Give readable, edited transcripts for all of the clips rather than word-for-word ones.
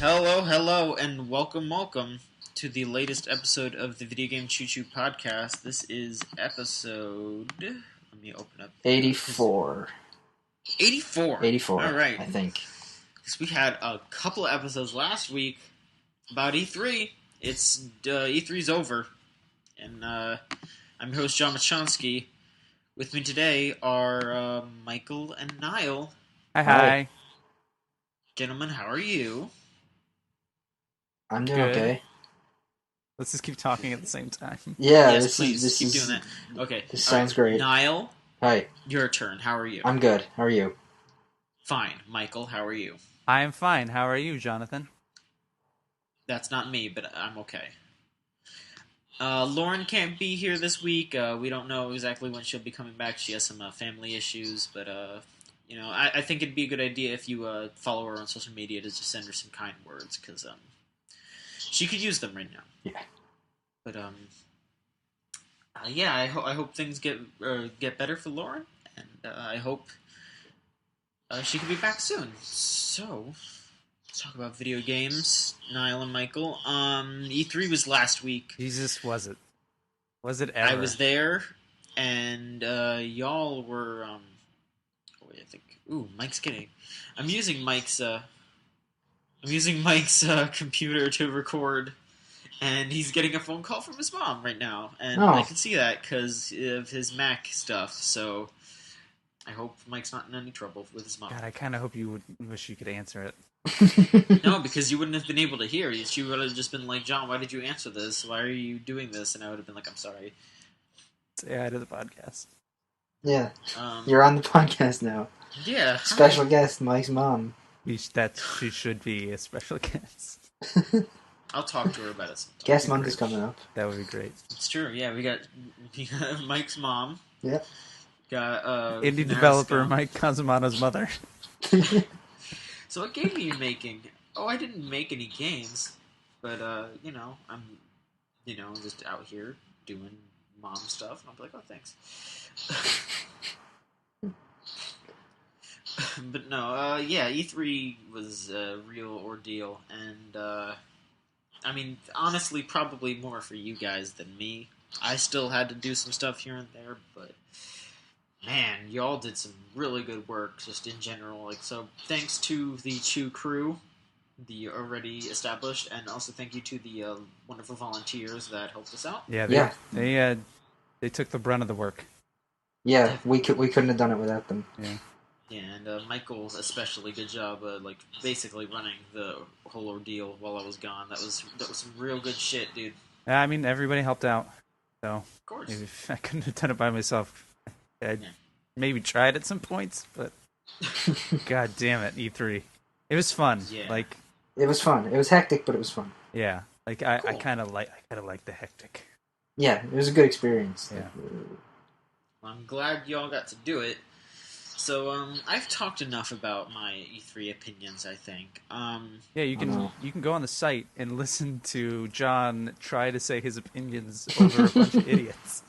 Hello, and welcome to the latest episode of the Video Game Choo Choo podcast. This is episode... Let me open up... 84. 84? 84, all right. I think. Because we had a couple of episodes last week about E3. E3's over. And I'm your host, John Machonsky. With me today are Michael and Niall. Hi. Gentlemen, how are you? I'm doing Good. okay. Let's just keep talking at the same time. Yeah, yes, please keep doing that. Okay. This sounds great. Niall, Hi. your turn. How are you? I'm good. How are you? Fine. Michael, how are you? I am fine. How are you, Jonathan? That's not me, but I'm okay. Lauren can't be here this week. We don't know exactly when she'll be coming back. She has some family issues, but I think it'd be a good idea if you follow her on social media to just send her some kind words, because she could use them right now. Yeah. But I hope things get better for Lauren, and I hope she can be back soon. So let's talk about video games, Niall and Michael. E3 was last week. Jesus, was it? Was it ever? I was there, and y'all were. Wait, I think. Ooh, Mike's getting. I'm using Mike's computer to record, and he's getting a phone call from his mom right now, and I can see that because of his Mac stuff. So I hope Mike's not in any trouble with his mom. God, I kind of hope you wish you could answer it. No, because you wouldn't have been able to hear. She would have just been like, "John, why did you answer this? Why are you doing this?" And I would have been like, "I'm sorry." Say hi to the podcast. Yeah. You're on the podcast now. Yeah. Special guest, Mike's mom. She should be a special guest. I'll talk to her about it sometime. Guest month is coming up. That would be great. It's true. Yeah, we got Mike's mom. Yep. Got indie developer Mike Kazumano's mother. So what game are you making? Oh, I didn't make any games, but I'm just out here doing mom stuff, and I'll be like, oh, thanks. But no, E3 was a real ordeal, and honestly, probably more for you guys than me. I still had to do some stuff here and there, but man, y'all did some really good work, just in general. So thanks to the Chew crew, the already established, and also thank you to the wonderful volunteers that helped us out. Yeah, they took the brunt of the work. Yeah, we couldn't have done it without them. Yeah, and Michael especially, good job, basically running the whole ordeal while I was gone. That was some real good shit, dude. I mean, everybody helped out, so of course. maybe I couldn't have done it by myself. I maybe tried at some points, but god damn it, E3. It was fun. Yeah. It was fun. It was hectic, but it was fun. Yeah, I kind of like the hectic. Yeah, it was a good experience. Yeah. Well, I'm glad y'all got to do it. So, I've talked enough about my E3 opinions, I think. Yeah, you can go on the site and listen to John try to say his opinions over a bunch of idiots.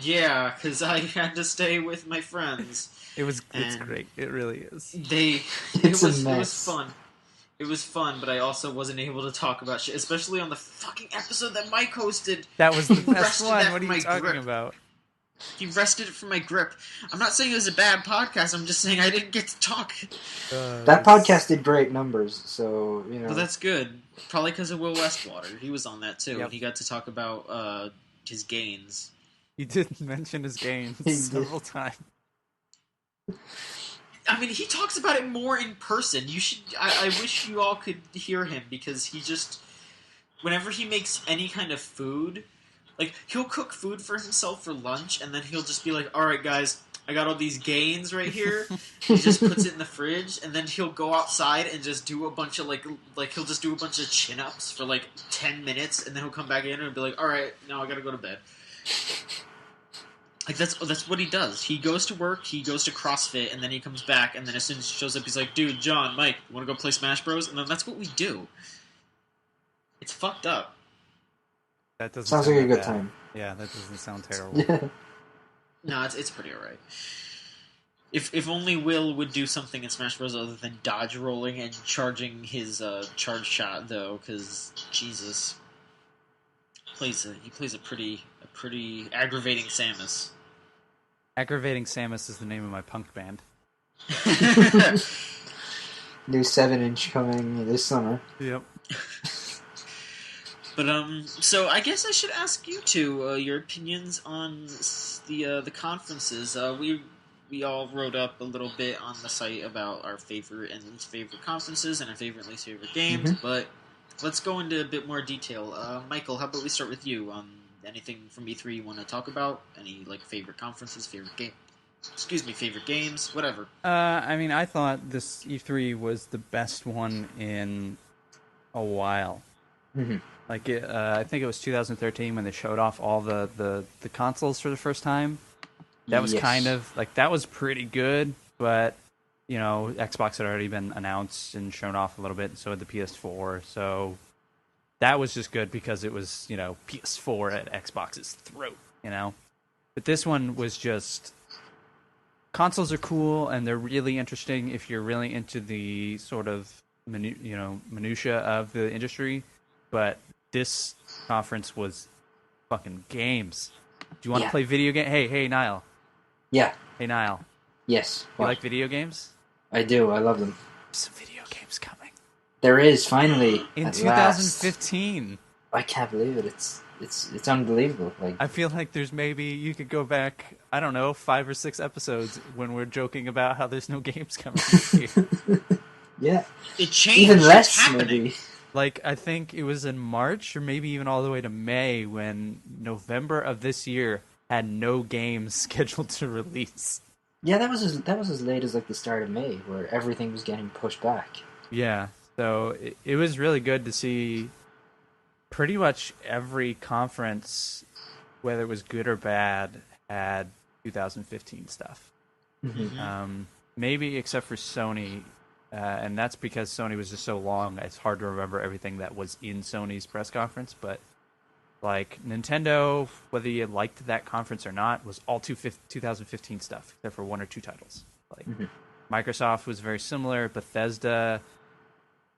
Yeah, because I had to stay with my friends. It's great. It really is. It was fun. It was fun, but I also wasn't able to talk about shit, especially on the fucking episode that Mike hosted. That was the best one. What are you talking about? He wrested it from my grip. I'm not saying it was a bad podcast. I'm just saying I didn't get to talk. That podcast did great numbers, so, Well, that's good. Probably because of Will Westwater. He was on that, too. Yep. And he got to talk about his gains. He did mention his gains several times. I mean, he talks about it more in person. You should. I wish you all could hear him, because he just... Whenever he makes any kind of food... Like, he'll cook food for himself for lunch, and then he'll just be like, alright guys, I got all these gains right here. He just puts it in the fridge, and then he'll go outside and just do a bunch of, he'll just do a bunch of chin-ups for, 10 minutes, and then he'll come back in and be like, alright, now I gotta go to bed. That's what he does. He goes to work, he goes to CrossFit, and then he comes back, and then as soon as he shows up, he's like, dude, John, Mike, you wanna go play Smash Bros? And then that's what we do. It's fucked up. That doesn't sounds like a good bad. time. Yeah, that doesn't sound terrible. Yeah. No, it's pretty alright. If only Will would do something in Smash Bros. Other than dodge rolling and charging his charge shot, though, because Jesus, he plays a pretty aggravating Samus. Aggravating Samus is the name of my punk band. New 7-inch coming this summer. Yep. But so I guess I should ask you two your opinions on the conferences. We all wrote up a little bit on the site about our favorite and least favorite conferences and our favorite and least favorite games. But let's go into a bit more detail. Michael, how about we start with you? Anything from E3 you want to talk about? Any favorite conferences, favorite games, whatever. I mean, I thought this E3 was the best one in a while. Mm-hmm. I think it was 2013 when they showed off all the consoles for the first time. That was kind of that was pretty good, but Xbox had already been announced and shown off a little bit, and so had the PS4. So that was just good because it was PS4 at Xbox's throat, But this one was just consoles are cool and they're really interesting if you're really into the sort of minutia of the industry, but this conference was fucking games. Do you want to play video game? Hey, Niall. Yeah. Hey, Niall. Yes. You like video games? I do. I love them. There's some video games coming. There is, finally. In 2015. Last. I can't believe it. It's unbelievable. I feel like there's maybe you could go back, I don't know, 5 or 6 episodes when we're joking about how there's no games coming this year. Yeah. It changed. Even less, maybe. I think it was in March or maybe even all the way to May when November of this year had no games scheduled to release. Yeah, that was as late as the start of May, where everything was getting pushed back. Yeah, so it was really good to see pretty much every conference, whether it was good or bad, had 2015 stuff. Mm-hmm. Maybe except for Sony, and that's because Sony was just so long, it's hard to remember everything that was in Sony's press conference, but Nintendo, whether you liked that conference or not, was all 2015 stuff, except for 1 or 2 titles. Microsoft was very similar. Bethesda,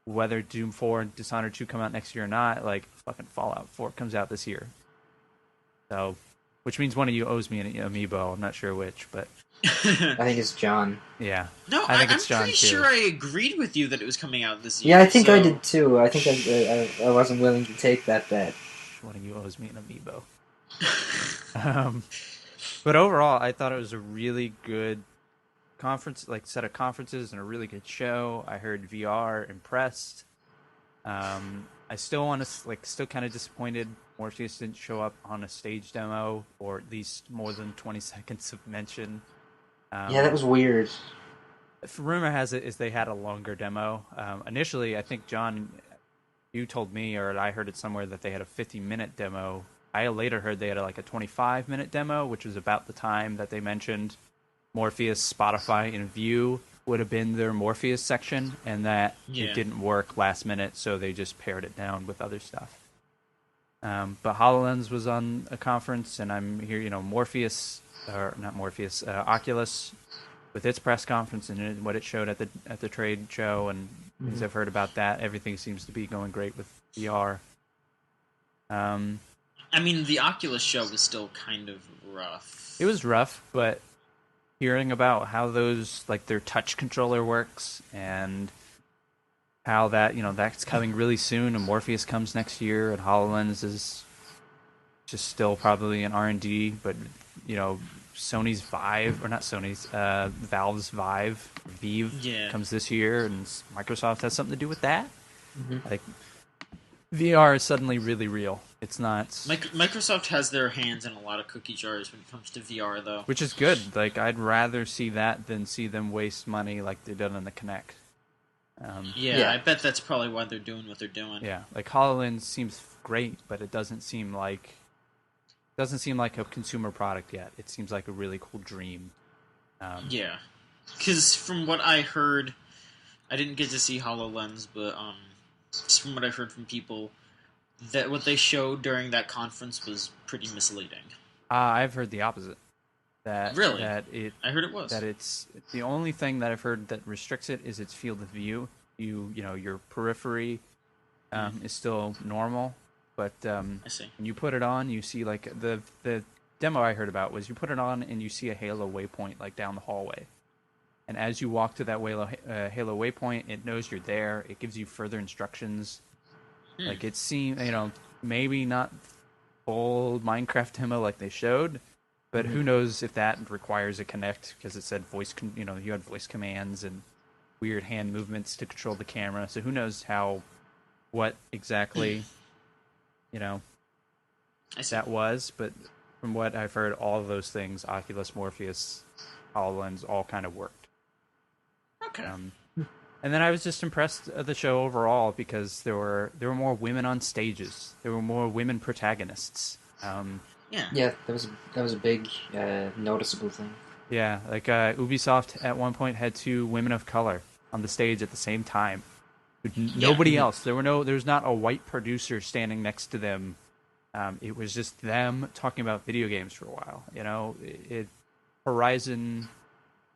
whether Doom 4 and Dishonored 2 come out next year or not, fucking Fallout 4 comes out this year. So, which means one of you owes me an amiibo. I'm not sure which, but I think it's John. Yeah. No, I think it's John, pretty too. sure I agreed with you that it was coming out this year. Yeah, I think I did too. I think I wasn't willing to take that bet. One of you owes me an amiibo. But overall, I thought it was a really good conference, set of conferences and a really good show. I heard VR impressed. I still want to still kind of disappointed Morpheus didn't show up on a stage demo or at least more than 20 seconds of mention. Yeah, that was weird. Rumor has it is they had a longer demo. Initially, I think John, you told me, or I heard it somewhere, that they had a 50-minute demo. I later heard they had a 25-minute demo, which was about the time that they mentioned Morpheus, Spotify, and View would have been their Morpheus section, and that it didn't work last minute, so they just pared it down with other stuff. But HoloLens was on a conference, and I'm here, Morpheus, or not Morpheus, Oculus, with its press conference and what it showed at the trade show, and things I've heard about that. Everything seems to be going great with VR. I mean, the Oculus show was still kind of rough. It was rough, but hearing about how those, their touch controller works and how that, that's coming really soon, and Morpheus comes next year, and HoloLens is just still probably in R&D, but, Sony's Vive, or not Sony's, Valve's Vive comes this year, and Microsoft has something to do with that. VR is suddenly really real. It's not... Microsoft has their hands in a lot of cookie jars when it comes to VR, though. Which is good. I'd rather see that than see them waste money like they did on the Kinect. I bet that's probably why they're doing what they're doing. Yeah, HoloLens seems great, but it doesn't seem like a consumer product yet. It seems like a really cool dream. Yeah, because from what I heard, I didn't get to see HoloLens, but just from what I heard from people, that what they showed during that conference was pretty misleading. I've heard the opposite. that Really? I heard it was. that it's the only thing that I've heard that restricts it is its field of view. Your periphery is still normal, but I see. when you put it on, you see like the demo I heard about was you put it on and you see a Halo waypoint like down the hallway, and as you walk to that Halo waypoint, it knows you're there. It gives you further instructions. Like it seemed, maybe not full Minecraft demo like they showed, but who knows if that requires a Kinect, because it said you had voice commands and weird hand movements to control the camera. So who knows what exactly, that was. But from what I've heard, all of those things, Oculus, Morpheus, HoloLens, all kind of worked. Okay. And then I was just impressed at the show overall because there were more women on stages. There were more women protagonists. Yeah, that was a big noticeable thing. Yeah, like Ubisoft at one point had 2 women of color on the stage at the same time. Nobody else. There was not a white producer standing next to them. It was just them talking about video games for a while. Horizon.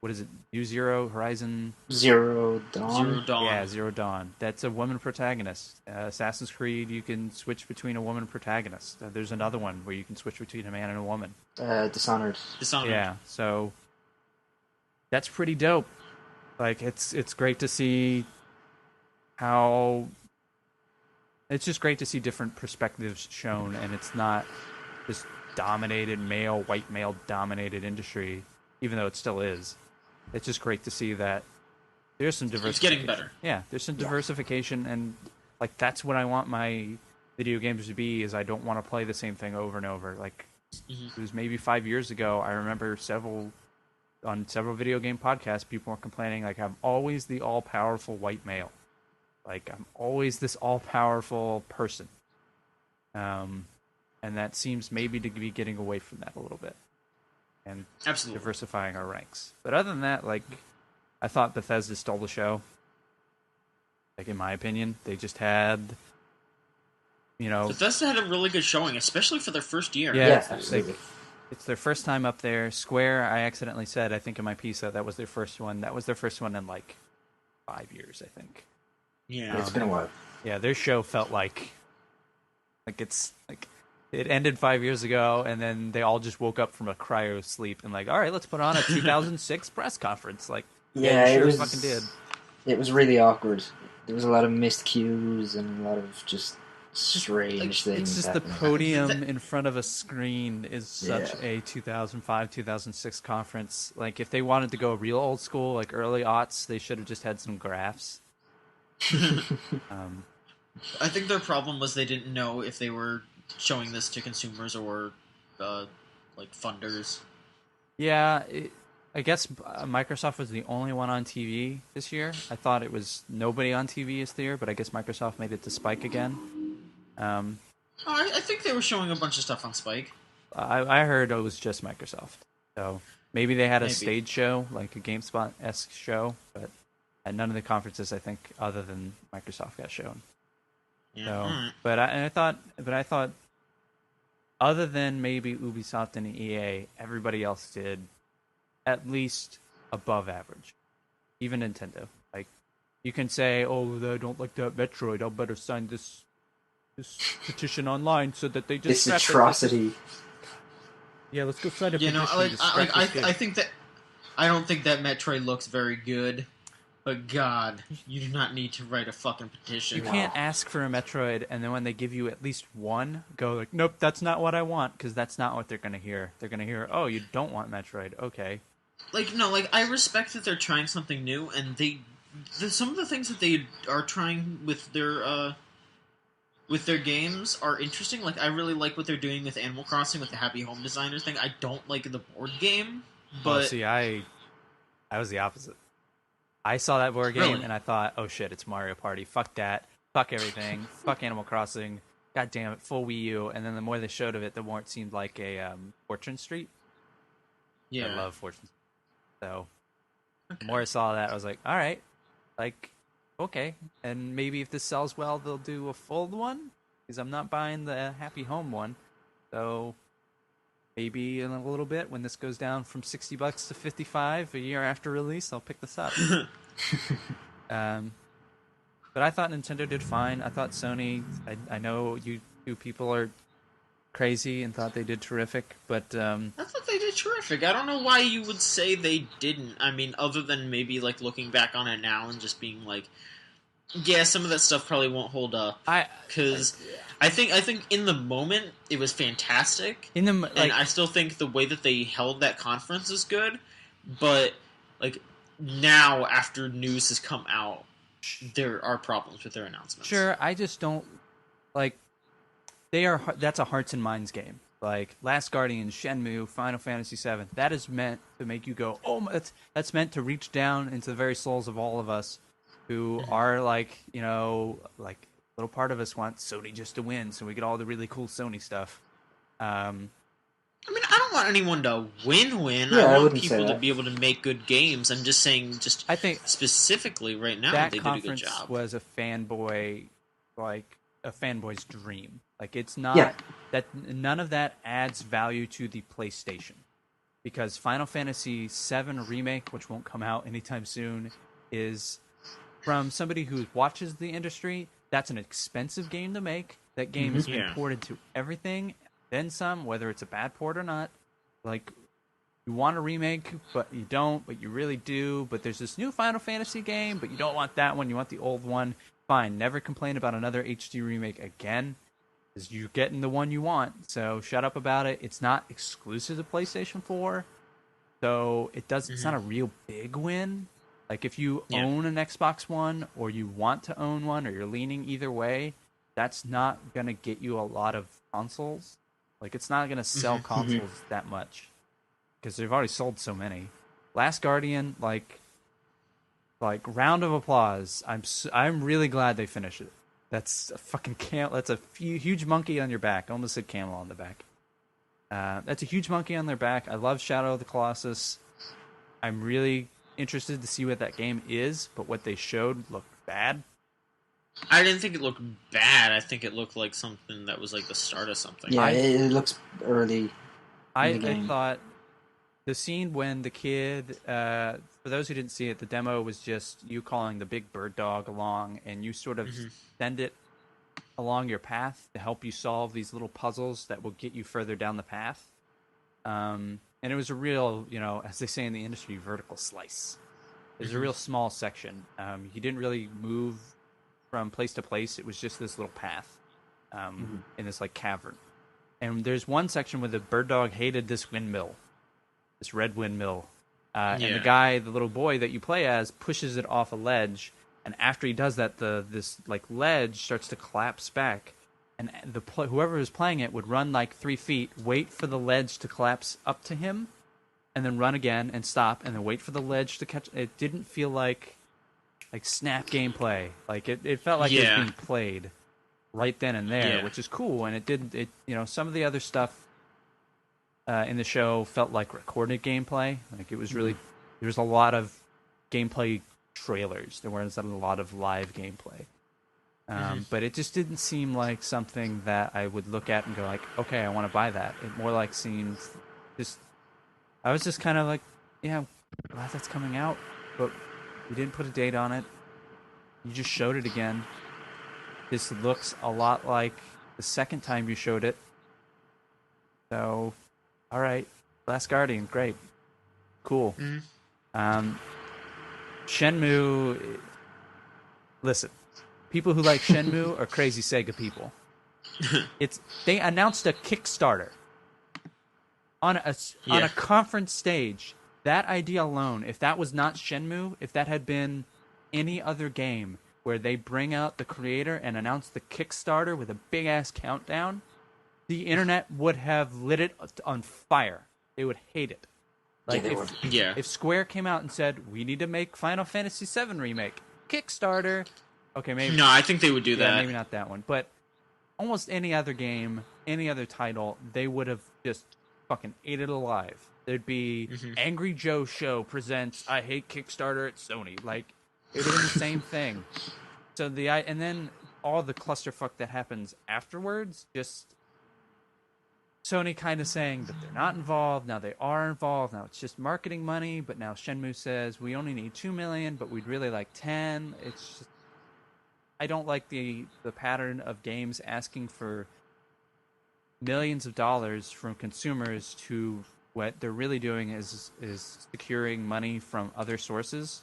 What is it? Horizon Zero Dawn. Zero Dawn. Yeah, Zero Dawn. That's a woman protagonist. Assassin's Creed, you can switch between a woman protagonist. There's another one where you can switch between a man and a woman. Dishonored. Yeah, so that's pretty dope. Like it's great to see how it's just great to see different perspectives shown, and it's not this dominated white male dominated industry, even though it still is. It's just great to see that there's some diversification. It's getting better. Yeah, there's some diversification, and like that's what I want my video games to be. Is I don't want to play the same thing over and over. Like it was maybe 5 years ago. I remember on several video game podcasts, people were complaining like I'm always the all powerful white male. Like I'm always this all powerful person. And that seems maybe to be getting away from that a little bit. And absolutely diversifying our ranks. But other than that, like, I thought Bethesda stole the show. Like, in my opinion, they just had, Bethesda had a really good showing, especially for their first year. Yeah, absolutely. It's their first time up there. Square, I accidentally said, I think in my piece, that was their first one. That was their first one in, 5 years, I think. Yeah. It's been a while. Yeah, their show felt like it's, it ended 5 years ago, and then they all just woke up from a cryo sleep and all right, let's put on a 2006 press conference. It was fucking did. It was really awkward. There was a lot of missed cues and a lot of just strange things. It's just happening. the podium in front of a screen is such a 2005, 2006 conference. Like, if they wanted to go real old school, like early aughts, they should have just had some graphs. I think their problem was they didn't know if they were showing this to consumers or funders. Yeah, I guess Microsoft was the only one on TV this year. I thought it was nobody on TV this year, but I guess Microsoft made it to Spike again. I think they were showing a bunch of stuff on Spike. I heard it was just Microsoft. So maybe they had a stage show, like a GameSpot-esque show, but at none of the conferences, I think, other than Microsoft got shown. Yeah. So, but I thought, other than maybe Ubisoft and EA, everybody else did at least above average. Even Nintendo. Like, you can say, "Oh, I don't like that Metroid. I'll better sign this petition online so that they just this atrocity." Yeah, let's go sign a petition. I think that I don't think that Metroid looks very good. But God, you do not need to write a fucking petition. You can't ask for a Metroid, and then when they give you at least one, go like, nope, that's not what I want, because that's not what they're going to hear. They're going to hear, oh, you don't want Metroid, okay. I respect that they're trying something new, and some of the things that they are trying with their games are interesting. Like, I really like what they're doing with Animal Crossing, with the Happy Home Designer thing. I don't like the board game, but... Oh, see, I was the opposite. I saw that board game, and I thought, oh shit, it's Mario Party. Fuck that. Fuck everything. Fuck Animal Crossing. God damn it, full Wii U. And then the more they showed of it, the more it seemed like a Fortune Street. Yeah. I love Fortune Street. So, the more I saw that, I was like, alright. Like, okay. And maybe if this sells well, they'll do a full one. Because I'm not buying the Happy Home one. So, maybe in a little bit when this goes down from $60 to $55 a year after release, I'll pick this up. But I thought Nintendo did fine. I thought Sony. I know you two people are crazy and thought they did terrific, but I thought they did terrific. I don't know why you would say they didn't. I mean, other than maybe like looking back on it now and just being like, yeah, some of that stuff probably won't hold up. Because I think in the moment it was fantastic, and I still think the way that they held that conference is good. But like now, after news has come out, there are problems with their announcements. Sure, I just don't like. That's a hearts and minds game. Like Last Guardian, Shenmue, Final Fantasy VII. That is meant to make you go, oh, that's meant to reach down into the very souls of all of us who are like, like a little part of us wants Sony just to win, so we get all the really cool Sony stuff. I mean, I don't want anyone to win. Yeah, I want people to be able to make good games. I'm just saying, I think specifically right now, that they did a good job. Was a fanboy, like a fanboy's dream. Like it's not that none of that adds value to the PlayStation, because Final Fantasy VII Remake, which won't come out anytime soon, is from somebody who watches the industry. That's an expensive game to make. That game has been ported to everything, then some, whether it's a bad port or not. Like, you want a remake, but you don't, but you really do. But there's this new Final Fantasy game, but you don't want that one. You want the old one. Fine, never complain about another HD remake again, because you're getting the one you want. So shut up about it. It's not exclusive to PlayStation 4, so it's not a real big win. Like, if you own an Xbox One, or you want to own one, or you're leaning either way, that's not going to get you a lot of consoles. Like, it's not going to sell consoles that much, because they've already sold so many. Last Guardian, like round of applause. I'm really glad they finished it. That's a fucking that's a huge monkey on your back. I almost said camel on the back. That's a huge monkey on their back. I love Shadow of the Colossus. I'm really interested to see what that game is, but what they showed looked bad. I didn't think it looked bad. I think it looked like something that was like the start of something. Yeah, it looks early. I thought the scene when the kid, for those who didn't see it, the demo was just you calling the big bird dog along, and you sort of send it along your path to help you solve these little puzzles that will get you further down the path. And it was a real, as they say in the industry, vertical slice. It was a real small section. You didn't really move from place to place. It was just this little path in this like cavern. And there's one section where the bird dog hated this windmill, this red windmill. And the guy, the little boy that you play as, pushes it off a ledge. And after he does that, this like ledge starts to collapse back. And whoever was playing it would run like 3 feet, wait for the ledge to collapse up to him, and then run again and stop, and then wait for the ledge to catch. It didn't feel like snap gameplay. Like it felt like it was being played right then and there, which is cool. And it didn't. Some of the other stuff in the show felt like recorded gameplay. Like it was really there was a lot of gameplay trailers. There wasn't a lot of live gameplay. But it just didn't seem like something that I would look at and go like, okay, I want to buy that. It more like seemed just. I was just kind of like, yeah, glad that's coming out, but you didn't put a date on it. You just showed it again. This looks a lot like the second time you showed it. So, all right, Last Guardian, great, cool. Shenmue. Listen, people who like Shenmue are crazy Sega people. They announced a Kickstarter on a conference stage. That idea alone, if that was not Shenmue, if that had been any other game where they bring out the creator and announce the Kickstarter with a big ass countdown, the internet would have lit it on fire. They would hate it. Like if Square came out and said, "We need to make Final Fantasy VII remake Kickstarter," okay, maybe. No, I think they would do that. Maybe not that one, but almost any other game, any other title, they would have just fucking ate it alive. There'd be Angry Joe Show presents I Hate Kickstarter at Sony. Like it would have been the same thing. So and then all the clusterfuck that happens afterwards, just Sony kind of saying that they're not involved. Now they are involved. Now it's just marketing money. But now Shenmue says we only need 2 million, but we'd really like 10. It's just, I don't like the pattern of games asking for millions of dollars from consumers to what they're really doing is securing money from other sources.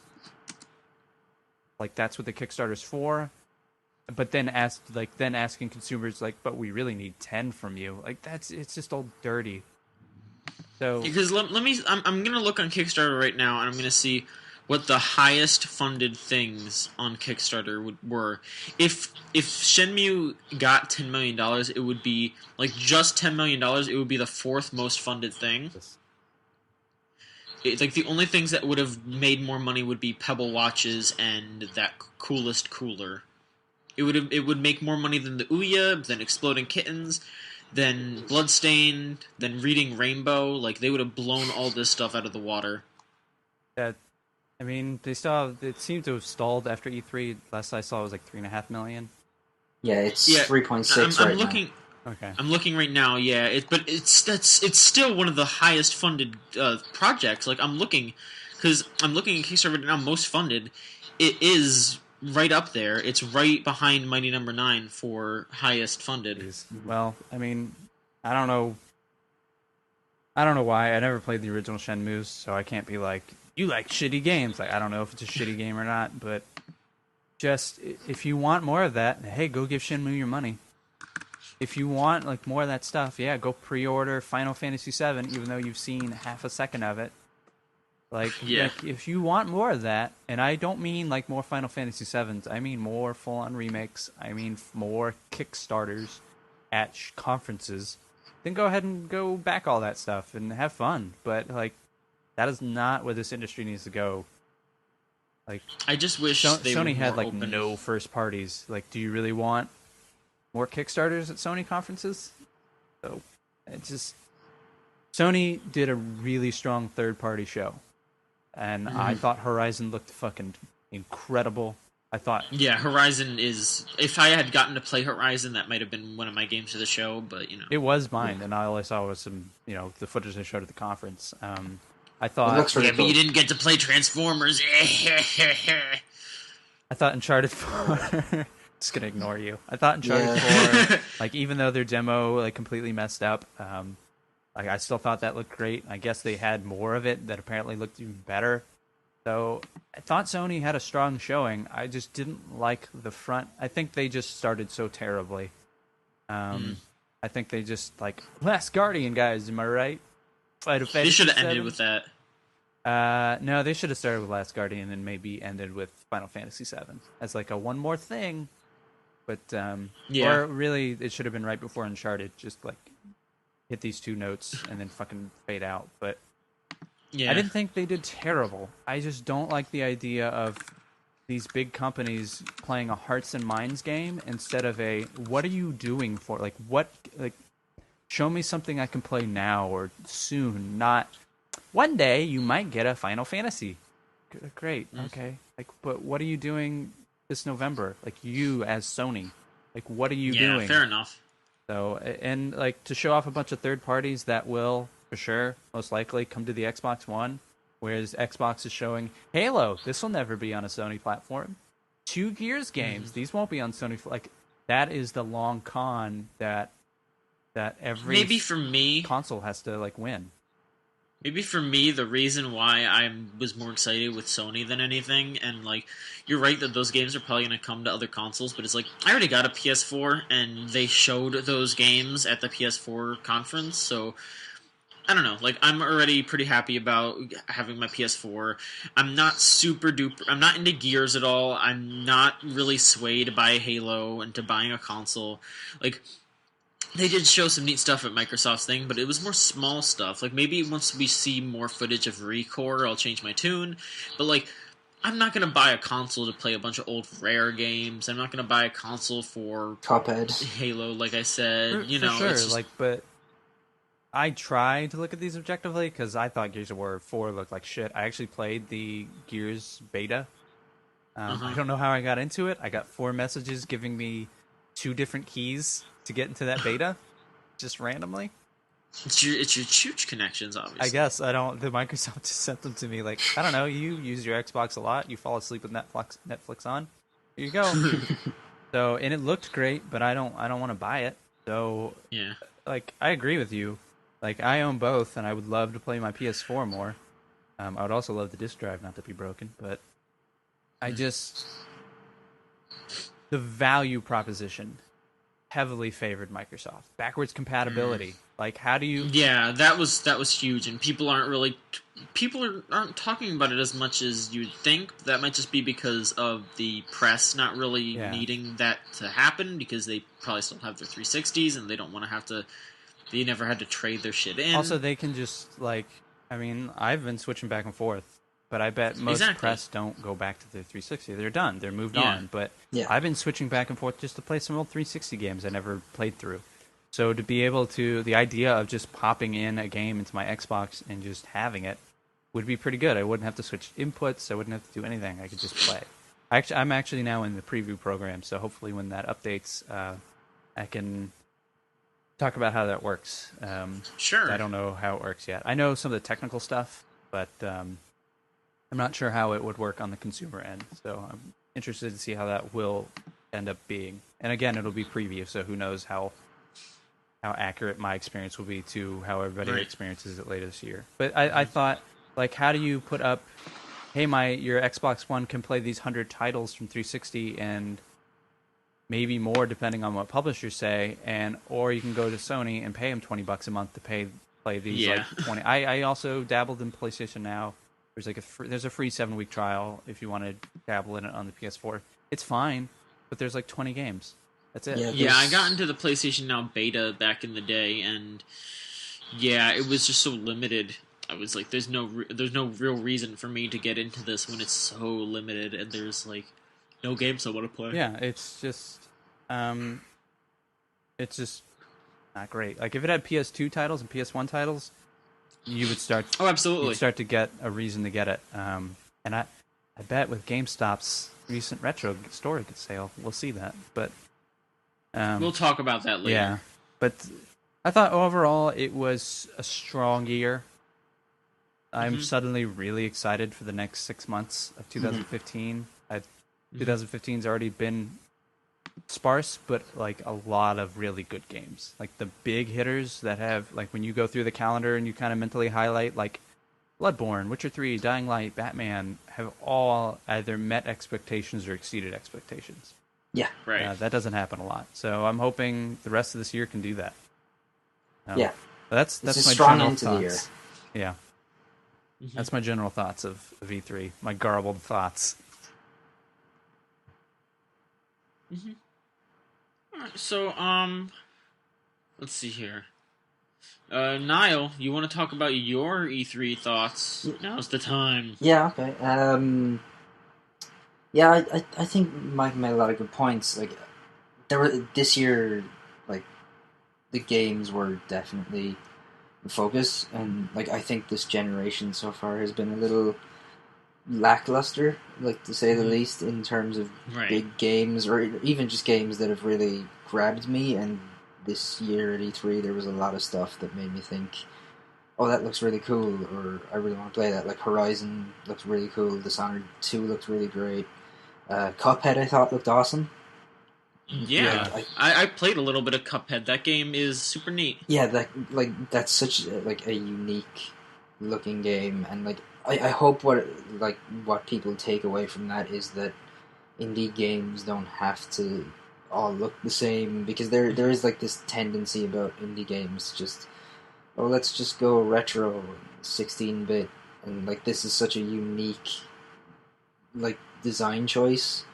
Like that's what the Kickstarter's for. But then asking consumers like, but we really need 10 from you. Like it's just all dirty. So because let me I'm gonna look on Kickstarter right now and I'm gonna see what the highest funded things on Kickstarter were. If Shenmue got $10 million, it would be like just $10 million. It would be the fourth most funded thing. It's like the only things that would have made more money would be Pebble watches and that coolest cooler. It would make more money than the Ouya, than Exploding Kittens, than Bloodstained, than Reading Rainbow. Like they would have blown all this stuff out of the water. That, I mean, they still it seemed to have stalled after E3. Last I saw it was like 3.5 million. Yeah, it's 3.6 I'm right looking, now. Okay. I'm looking right now. Yeah, but it's still one of the highest funded projects. Like I'm looking at Kickstarter right now, most funded. It is right up there. It's right behind Mighty Number 9 for highest funded. Well, I mean, I don't know why. I never played the original Shenmues, so I can't be like, you like shitty games. Like I don't know if it's a shitty game or not, but just if you want more of that, hey, go give Shenmue your money. If you want like more of that stuff, yeah, go pre-order Final Fantasy VII, even though you've seen half a second of it. Like if you want more of that, and I don't mean like more Final Fantasy VIIs, I mean more full-on remakes, I mean more Kickstarters at conferences, then go ahead and go back all that stuff and have fun. But like, that is not where this industry needs to go. Like, I just wish Sony had like open. no first parties. Like, do you really want more Kickstarters at Sony conferences? So it's just, Sony did a really strong third-party show. And I thought Horizon looked fucking incredible. I thought... Yeah, Horizon is... If I had gotten to play Horizon, that might have been one of my games of the show, but, you know. It was mine, and all I saw was some, the footage they showed at the conference. I thought... Yeah, but you didn't get to play Transformers. I thought Uncharted 4... Just gonna ignore you. I thought Uncharted 4, like, even though their demo, like, completely messed up... I still thought that looked great. I guess they had more of it that apparently looked even better. So I thought Sony had a strong showing. I just didn't like the front. I think they just started so terribly. I think they just, like, Last Guardian, guys, am I right? They should have ended with that. No, they should have started with Last Guardian and maybe ended with Final Fantasy VII as, like, a one more thing. But, or really, it should have been right before Uncharted, just, like, hit these two notes and then fucking fade out. But I didn't think they did terrible. I just don't like the idea of these big companies playing a hearts and minds game instead of a what are you doing for, like, what, like, show me something I can play now or soon, not one day you might get a Final Fantasy. Great, okay. Like, but what are you doing this November? Like, you as Sony, like, what are you doing? Yeah, fair enough. So, and like to show off a bunch of third parties that will, for sure, most likely come to the Xbox One, whereas Xbox is showing Halo. This will never be on a Sony platform. 2 Gears games. These won't be on Sony. Like, that is the long con that every maybe for me console has to like win. Maybe for me, the reason why I was more excited with Sony than anything, and, like, you're right that those games are probably going to come to other consoles, but it's like, I already got a PS4, and they showed those games at the PS4 conference, so, I don't know, like, I'm already pretty happy about having my PS4. I'm not super duper, I'm not into Gears at all, I'm not really swayed by Halo into buying a console, like... They did show some neat stuff at Microsoft's thing, but it was more small stuff. Like, maybe once we see more footage of ReCore, I'll change my tune. But, like, I'm not going to buy a console to play a bunch of old Rare games. I'm not going to buy a console for Cuphead, Halo, like I said. For sure, it's just... like, but I tried to look at these objectively because I thought Gears of War 4 looked like shit. I actually played the Gears beta. I don't know how I got into it. I got 4 messages giving me 2 different keys to get into that beta, just randomly. It's your chooch connections, obviously. I guess I don't. The Microsoft just sent them to me. Like, I don't know. You use your Xbox a lot. You fall asleep with Netflix on. Here you go. So, and it looked great, but I don't want to buy it. So, Yeah. like, I agree with you. Like, I own both, and I would love to play my PS4 more. I would also love the disc drive not to be broken, but I just the value proposition heavily favored Microsoft. Backwards compatibility. Like, how do you? Yeah, that was huge, and people aren't talking about it as much as you'd think. That might just be because of the press not really needing that to happen, because they probably still have their 360s and they don't want to have to. They never had to trade their shit in. Also, they can just like. I mean, I've been switching back and forth, but I bet most press don't go back to their 360. They're done. They're moved on. But I've been switching back and forth just to play some old 360 games I never played through. So to be able to, the idea of just popping in a game into my Xbox and just having it would be pretty good. I wouldn't have to switch inputs. I wouldn't have to do anything. I could just play. I'm actually now in the preview program, so hopefully when that updates, I can talk about how that works. Sure. I don't know how it works yet. I know some of the technical stuff, but I'm not sure how it would work on the consumer end. So I'm interested to see how that will end up being. And again, it'll be preview, so who knows how accurate my experience will be to how everybody experiences it later this year. But I thought, like, how do you put up, hey, your Xbox One can play these 100 titles from 360 and maybe more depending on what publishers say, or you can go to Sony and pay them $20 a month to play these like 20. I also dabbled in PlayStation Now. There's a free 7-week trial if you want to dabble in it on the PS4. It's fine, but there's like 20 games. That's it. Yeah, I got into the PlayStation Now beta back in the day, and it was just so limited. I was like, there's no real reason for me to get into this when it's so limited, and there's like no games I want to play. Yeah, it's just not great. Like if it had PS2 titles and PS1 titles, you would start. Oh, absolutely. You'd start to get a reason to get it. And I bet with GameStop's recent retro store sale, we'll see that. But we'll talk about that later. Yeah, but I thought overall it was a strong year. I'm suddenly really excited for the next 6 months of 2015. 2015's already been sparse, but like a lot of really good games. Like the big hitters that have, like when you go through the calendar and you kind of mentally highlight, like Bloodborne, Witcher 3, Dying Light, Batman, have all either met expectations or exceeded expectations. Yeah. Right. That doesn't happen a lot. So I'm hoping the rest of this year can do that. Yeah. That's my strong general end to the year. thoughts. Yeah. That's my general thoughts of E3. My garbled thoughts. Alright, so, let's see here. Niall, you want to talk about your E3 thoughts? Now's the time. Yeah, okay. I think Mike made a lot of good points. Like, this year, like, the games were definitely the focus, and like I think this generation so far has been a little lackluster, like to say the least, in terms of big games, or even just games that have really grabbed me. And this year at E3 there was a lot of stuff that made me think, oh, that looks really cool, or I really want to play that. Like Horizon looks really cool, Dishonored 2 looked really great, Cuphead I thought looked awesome. Yeah, I played a little bit of Cuphead. That game is super neat. Yeah, that's such like a unique looking game, and like I hope what people take away from that is that indie games don't have to all look the same, because there is like this tendency about indie games just, oh, let's just go retro 16-bit, and like this is such a unique like design choice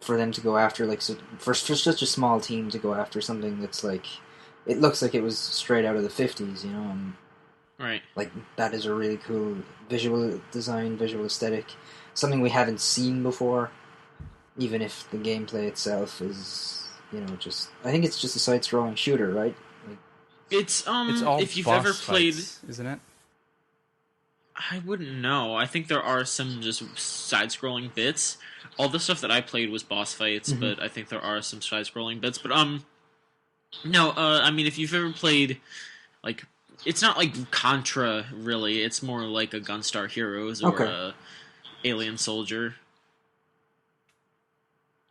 for them to go after, like, so for such a small team to go after something that's like, it looks like it was straight out of the 50s, you know, and right, like that is a really cool visual design, visual aesthetic, something we haven't seen before, even if the gameplay itself is, you know, just, I think it's just a side-scrolling shooter, right? Like, it's all if you've ever played, isn't it? I wouldn't know. I think there are some just side-scrolling bits. All the stuff that I played was boss fights, but I think there are some side-scrolling bits. But no, I mean, if you've ever played like it's not like Contra really. It's more like a Gunstar Heroes or a Alien Soldier.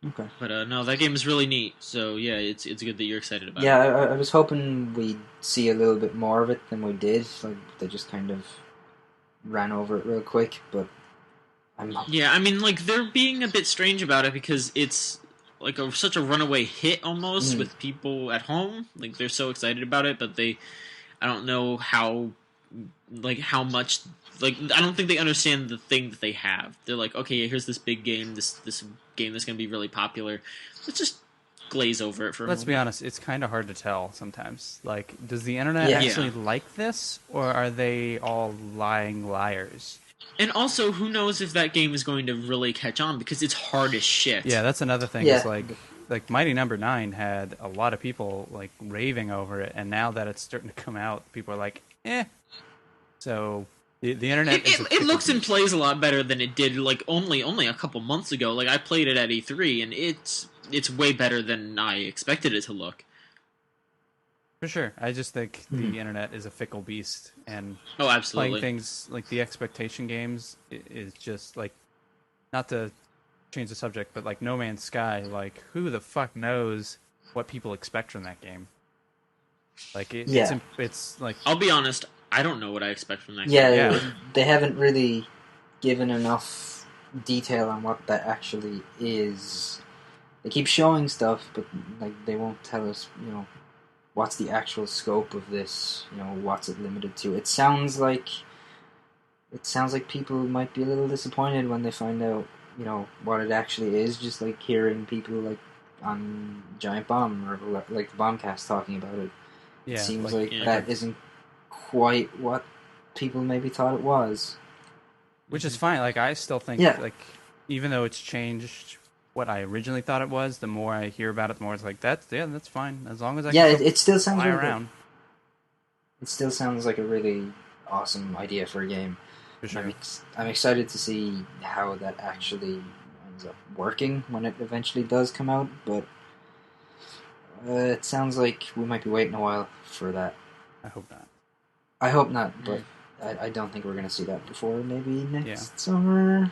Okay. But no, that game is really neat. So yeah, it's good that you're excited about it. Yeah, I was hoping we'd see a little bit more of it than we did. Like they just kind of ran over it real quick, but I'm not. Yeah, I mean, like they're being a bit strange about it because it's like such a runaway hit almost with people at home. Like they're so excited about it, but I don't know how much. Like I don't think they understand the thing that they have. They're like, okay, here's this big game, this game that's going to be really popular. Let's just glaze over it for. Let's be honest, it's kind of hard to tell sometimes. Like, does the internet actually like this, or are they all lying liars? And also, who knows if that game is going to really catch on because it's hard as shit. Yeah, that's another thing. Yeah. Is like Mighty Number 9 had a lot of people like raving over it, and now that it's starting to come out, people are like, eh. So the internet it looks and plays a lot better than it did like only a couple months ago. Like I played it at E3, and it's way better than I expected it to look. For sure. I just think the internet is a fickle beast, and absolutely. playing things like the expectation games is just like, not to change the subject, but like No Man's Sky, like who the fuck knows what people expect from that game? Like it's like, I'll be honest, I don't know what I expect from that game. Yeah, they haven't really given enough detail on what that actually is. They keep showing stuff, but like they won't tell us, what's the actual scope of this? What's it limited to? It sounds like people might be a little disappointed when they find out, what it actually is. Just like hearing people like on Giant Bomb or like the Bombcast talking about it. yeah, It seems like that isn't quite what people maybe thought it was. Which is fine. Like I still think, like even though it's changed what I originally thought it was, the more I hear about it, the more it's like that's fine as long as I can it still sounds fly really around. It still sounds like a really awesome idea for a game. For sure. I'm excited to see how that actually ends up working when it eventually does come out, but it sounds like we might be waiting a while for that. I hope not. I hope not, but I don't think we're going to see that before maybe next summer.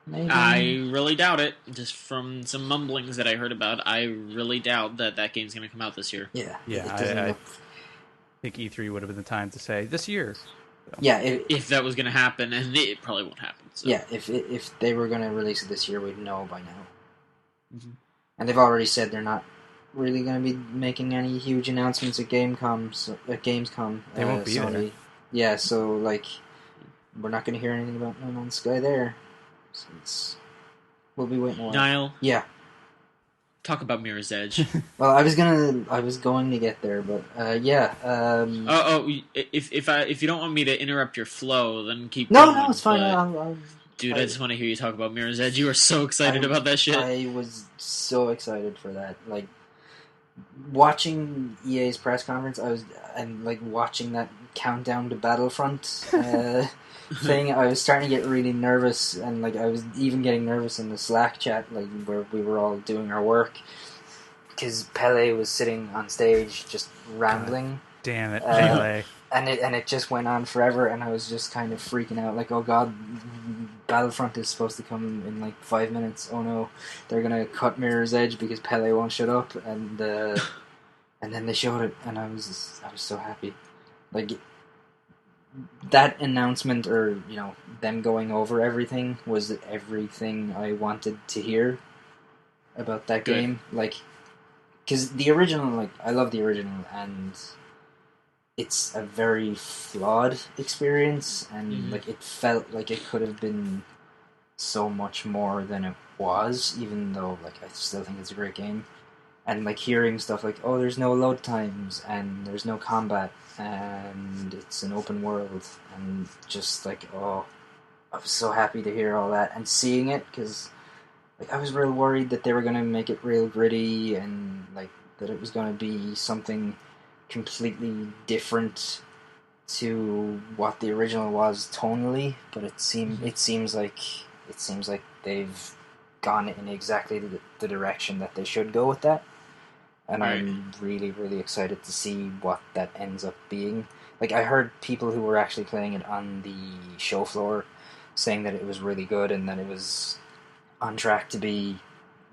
Maybe. I really doubt it. Just from some mumblings that I heard about, I really doubt that game's going to come out this year. Yeah. I think E3 would have been the time to say this year. So. Yeah, if that was going to happen, and it probably won't happen. So. Yeah, if they were going to release it this year, we'd know by now. Mm-hmm. And they've already said they're not really going to be making any huge announcements at Gamescom. They won't be there. Yeah, so like we're not going to hear anything about No Man's Sky there. So we'll be waiting a while. Niall. Yeah. Talk about Mirror's Edge. Well, I was going to get there, but yeah. If you don't want me to interrupt your flow, then keep. No, it's fine. Dude, I just want to hear you talk about Mirror's Edge. You are so excited about that shit. I was so excited for that. Like watching EA's press conference, and watching that countdown to Battlefront thing. I was starting to get really nervous, and like I was even getting nervous in the Slack chat, like where we were all doing our work, because Pele was sitting on stage just rambling. God damn it, Pele! And it just went on forever, and I was just kind of freaking out, like, oh god, Battlefront is supposed to come in like 5 minutes. Oh no, they're gonna cut Mirror's Edge because Pele won't shut up, and then they showed it, and I was so happy, like. That announcement, or them going over everything, was everything I wanted to hear about that game. Like, because the original, like, I love the original, and it's a very flawed experience, and like it felt like it could have been so much more than it was, even though like I still think it's a great game. And like hearing stuff like, oh, there's no load times, and there's no combat, and it's an open world, and just like, oh, I was so happy to hear all that and seeing it, because like I was real worried that they were going to make it real gritty, and like that it was going to be something completely different to what the original was tonally, but it seems like they've gone in exactly the direction that they should go with that. and Right. I'm really, really excited to see what that ends up being. Like, I heard people who were actually playing it on the show floor saying that it was really good and that it was on track to be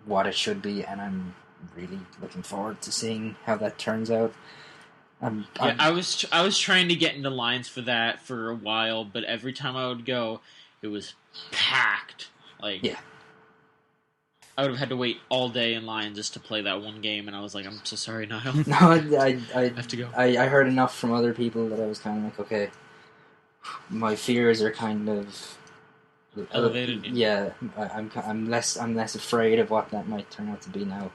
what it should be, and I'm really looking forward to seeing how that turns out. Yeah, I was trying to get into lines for that for a while, but every time I would go, it was packed. Like, Yeah. I would have had to wait all day in line just to play that one game, and I was like, I'm so sorry, Niall. No, I have to go. I heard enough from other people that I was kind of like, okay, my fears are kind of Elevated. Yeah, I'm less afraid of what that might turn out to be now.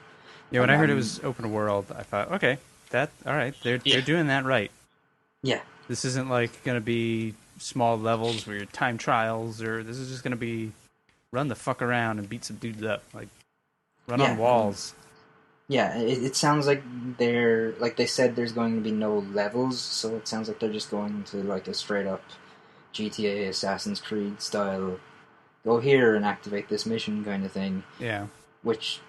Yeah, when I heard it was open world, I thought, okay, all right, they're doing that right. Yeah. This isn't like going to be small levels where you're time trials, or this is just going to be run the fuck around and beat some dudes up, like run on walls. Yeah, it sounds like they're like they said there's going to be no levels, so it sounds like they're just going to like a straight up GTA Assassin's Creed style, go here and activate this mission kind of thing. Yeah. Which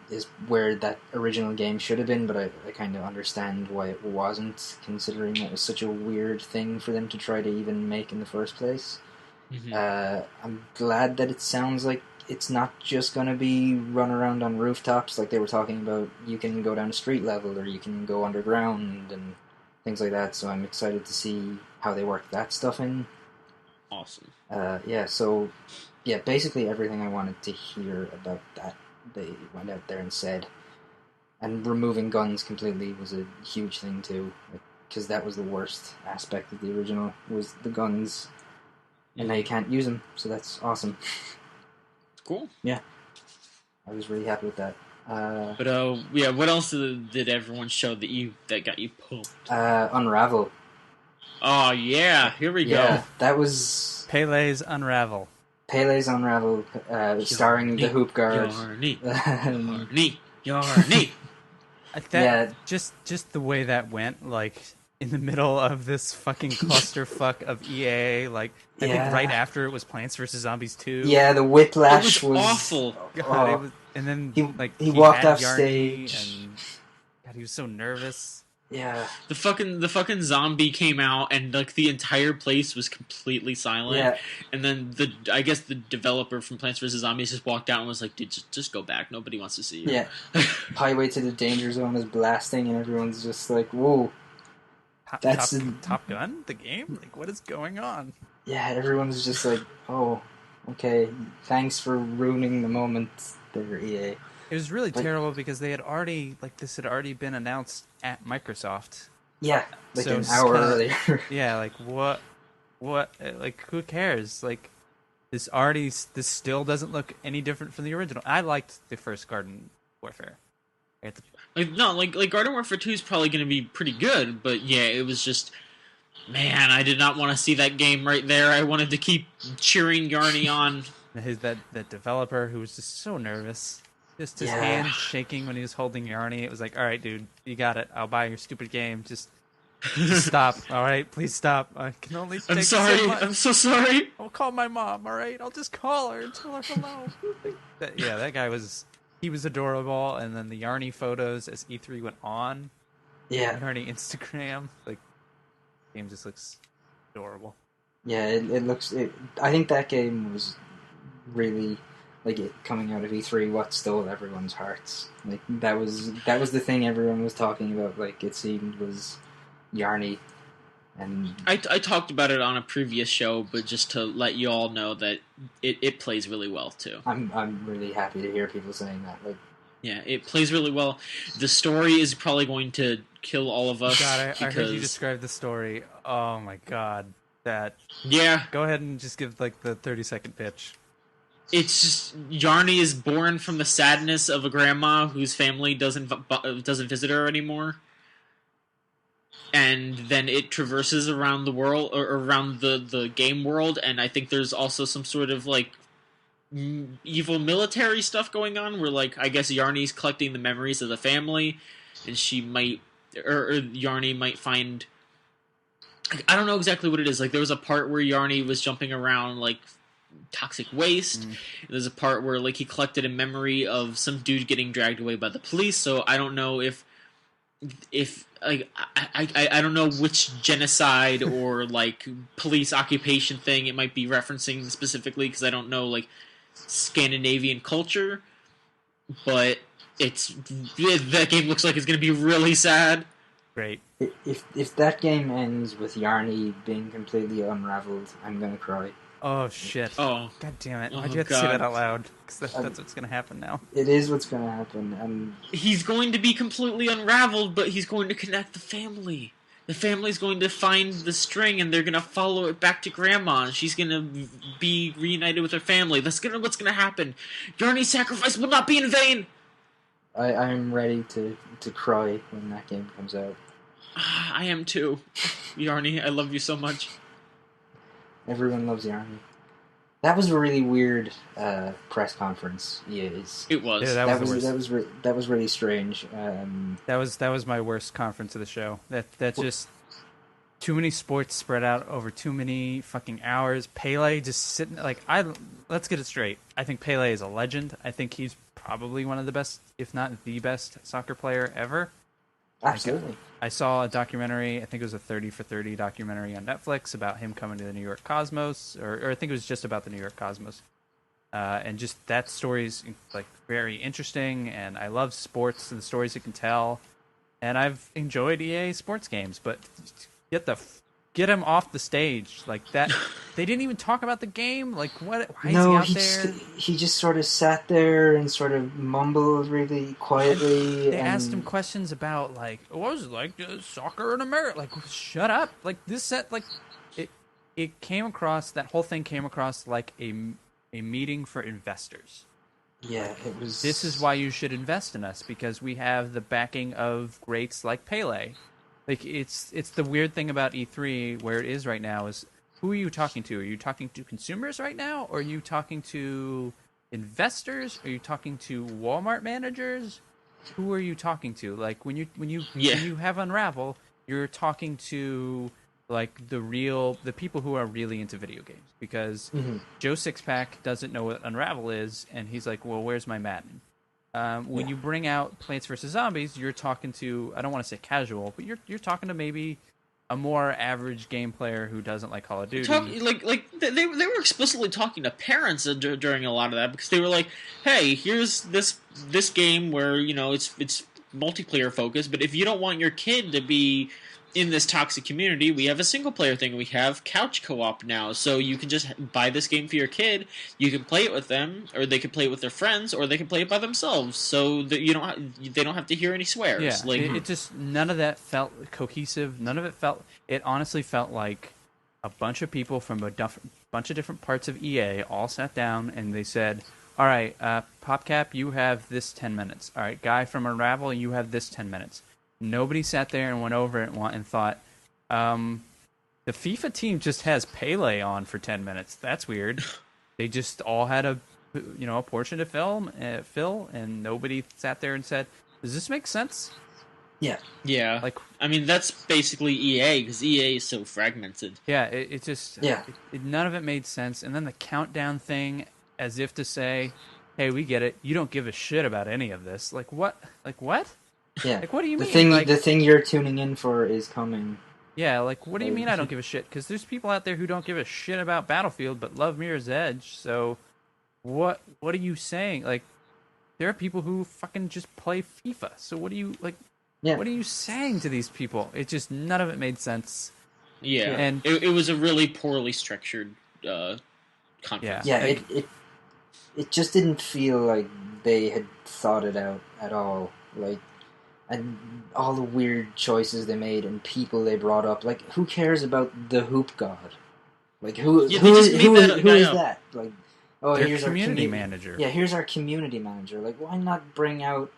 is where that original game should have been, but I kind of understand why it wasn't, considering it was such a weird thing for them to try to even make in the first place. Mm-hmm. I'm glad that it sounds like it's not just going to be run around on rooftops like they were talking about. You can go down to street level, or you can go underground and things like that, so I'm excited to see how they work that stuff in. Awesome. Yeah, basically everything I wanted to hear about that, they went out there and said. And removing guns completely was a huge thing too, because that was the worst aspect of the original, was the guns. And now you can't use them, so that's awesome. Cool. Yeah. I was really happy with that. What else did everyone show that got you pumped? Unravel. Oh, yeah, here we go. That was... Pele's Unravel. Pele's Unravel, starring the Hoop Guard. Yarny. Just the way that went, like, in the middle of this fucking clusterfuck of EA, like, I think right after it was Plants vs. Zombies 2. Yeah, the whiplash was awful. God, and then, he walked off stage. And, God, he was so nervous. Yeah. The fucking zombie came out, and like the entire place was completely silent. Yeah. And then I guess the developer from Plants vs Zombies just walked out and was like, "Dude, just go back. Nobody wants to see you." Yeah. Highway to the Danger Zone is blasting, and everyone's just like, "Whoa." That's Top Gun, the game? Like, what is going on? Yeah, everyone's just like, "Oh, okay. Thanks for ruining the moment there, EA." It was really terrible because this had already been announced at Microsoft. Yeah, like an hour earlier. Yeah, like what, like who cares? Like this still doesn't look any different from the original. I liked the first Garden Warfare. Garden Warfare 2 is probably going to be pretty good, but yeah, it was just, man, I did not want to see that game right there. I wanted to keep cheering Yarny on. That developer who was just so nervous. Just his hands shaking when he was holding Yarny. It was like, all right, dude, you got it. I'll buy your stupid game. Just stop. All right, please stop. I can only take I'm sorry. so much. I'm so sorry. I'll call my mom, all right? I'll just call her and tell her hello. That guy was adorable. And then the Yarny photos as E3 went on. Yeah. Yarny Instagram. Like, the game just looks adorable. Yeah, it looks... I think that game was really... Like, it coming out of E3, what stole everyone's hearts. Like, that was the thing everyone was talking about, like, it seemed, was Yarny. And I talked about it on a previous show, but just to let you all know that it plays really well, too. I'm really happy to hear people saying that. Like, yeah, it plays really well. The story is probably going to kill all of us. God, I heard you describe the story. Oh, my God. Yeah. Go ahead and just give, like, the 30-second pitch. It's just Yarny is born from the sadness of a grandma whose family doesn't visit her anymore, and then it traverses around the world or around the game world. And I think there's also some sort of like evil military stuff going on, where like I guess Yarny's collecting the memories of the family, and she might or Yarny might find. I don't know exactly what it is. Like there was a part where Yarny was jumping around like toxic waste. There's a part where like he collected a memory of some dude getting dragged away by the police, so I don't know if if like I don't know which genocide or like police occupation thing it might be referencing specifically because I don't know like Scandinavian culture, but that game looks like it's going to be really sad. Great. If that game ends with Yarny being completely unraveled, I'm gonna cry. Oh shit! Oh, God damn it! Oh, Why'd you have to say God. that out loud? Because that's what's gonna happen now. It is what's gonna happen, and he's going to be completely unraveled, but he's going to connect the family. The family's going to find the string, and they're going to follow it back to Grandma, and she's going to be reunited with her family. That's what's going to happen. Yarny's sacrifice will not be in vain. I'm ready to cry when that game comes out. I am too. Yarny, I love you so much. Everyone loves Yarny. That was a really weird press conference. Yeah, it was. Yeah, that was really strange. That was my worst conference of the show. That's just too many sports spread out over too many fucking hours. Pele just sitting like let's get it straight. I think Pele is a legend. I think he's probably one of the best, if not the best, soccer player ever. Absolutely. I saw a documentary, I think it was a 30 for 30 documentary on Netflix about him coming to the New York Cosmos, or I think it was just about the New York Cosmos. And just that story's like very interesting, and I love sports and the stories it can tell. And I've enjoyed EA sports games, but get him off the stage like that. They didn't even talk about the game. Like what? Why is he out there? He just sort of sat there and sort of mumbled really quietly. They asked him questions about like, what was it like soccer in America? Like, shut up! Like this set, like it came across. That whole thing came across like a meeting for investors. Yeah, it was. This is why you should invest in us, because we have the backing of greats like Pele. Like it's the weird thing about E3 where it is right now is, who are you talking to? Are you talking to consumers right now? Or are you talking to investors? Are you talking to Walmart managers? Who are you talking to? Like when you have Unravel, you're talking to like the people who are really into video games, because Joe Sixpack doesn't know what Unravel is, and he's like, well, where's my Madden? When you bring out Plants vs. Zombies, you're talking to, I don't want to say casual, but you're talking to maybe a more average game player who doesn't like Call of Duty. They were explicitly talking to parents during a lot of that, because they were like, hey, here's this game where, you know, it's multiplayer focused, but if you don't want your kid to be in this toxic community, we have a single player thing. We have couch co-op now, so you can just buy this game for your kid. You can play it with them, or they can play it with their friends, or they can play it by themselves. So that they don't have to hear any swears. Yeah, like it just, none of that felt cohesive. None of it felt. It honestly felt like a bunch of people from a bunch of different parts of EA all sat down and they said, "All right, PopCap, you have this 10 minutes. All right, guy from Unravel, you have this 10 minutes." Nobody sat there and went over it and thought, the FIFA team just has Pele on for 10 minutes. That's weird. They just all had a portion to fill, and nobody sat there and said, "Does this make sense?" Yeah. Like, I mean, that's basically EA, because EA is so fragmented. Yeah, it just none of it made sense. And then the countdown thing, as if to say, "Hey, we get it. You don't give a shit about any of this." Like what? Like what? Yeah. Like, what do you mean? The thing you're tuning in for is coming. Yeah, like, what do you mean I don't give a shit? Because there's people out there who don't give a shit about Battlefield but love Mirror's Edge. So, what are you saying? Like, there are people who fucking just play FIFA. So what do you, like, what are you saying to these people? It just, none of it made sense. Yeah, and it was a really poorly structured conference. Yeah, it just didn't feel like they had thought it out at all. Like, and all the weird choices they made and people they brought up. Like, who cares about the Hoop God? Like, who is that? Like, oh, their here's community our manager. Yeah, here's our community manager. Like, why not bring out,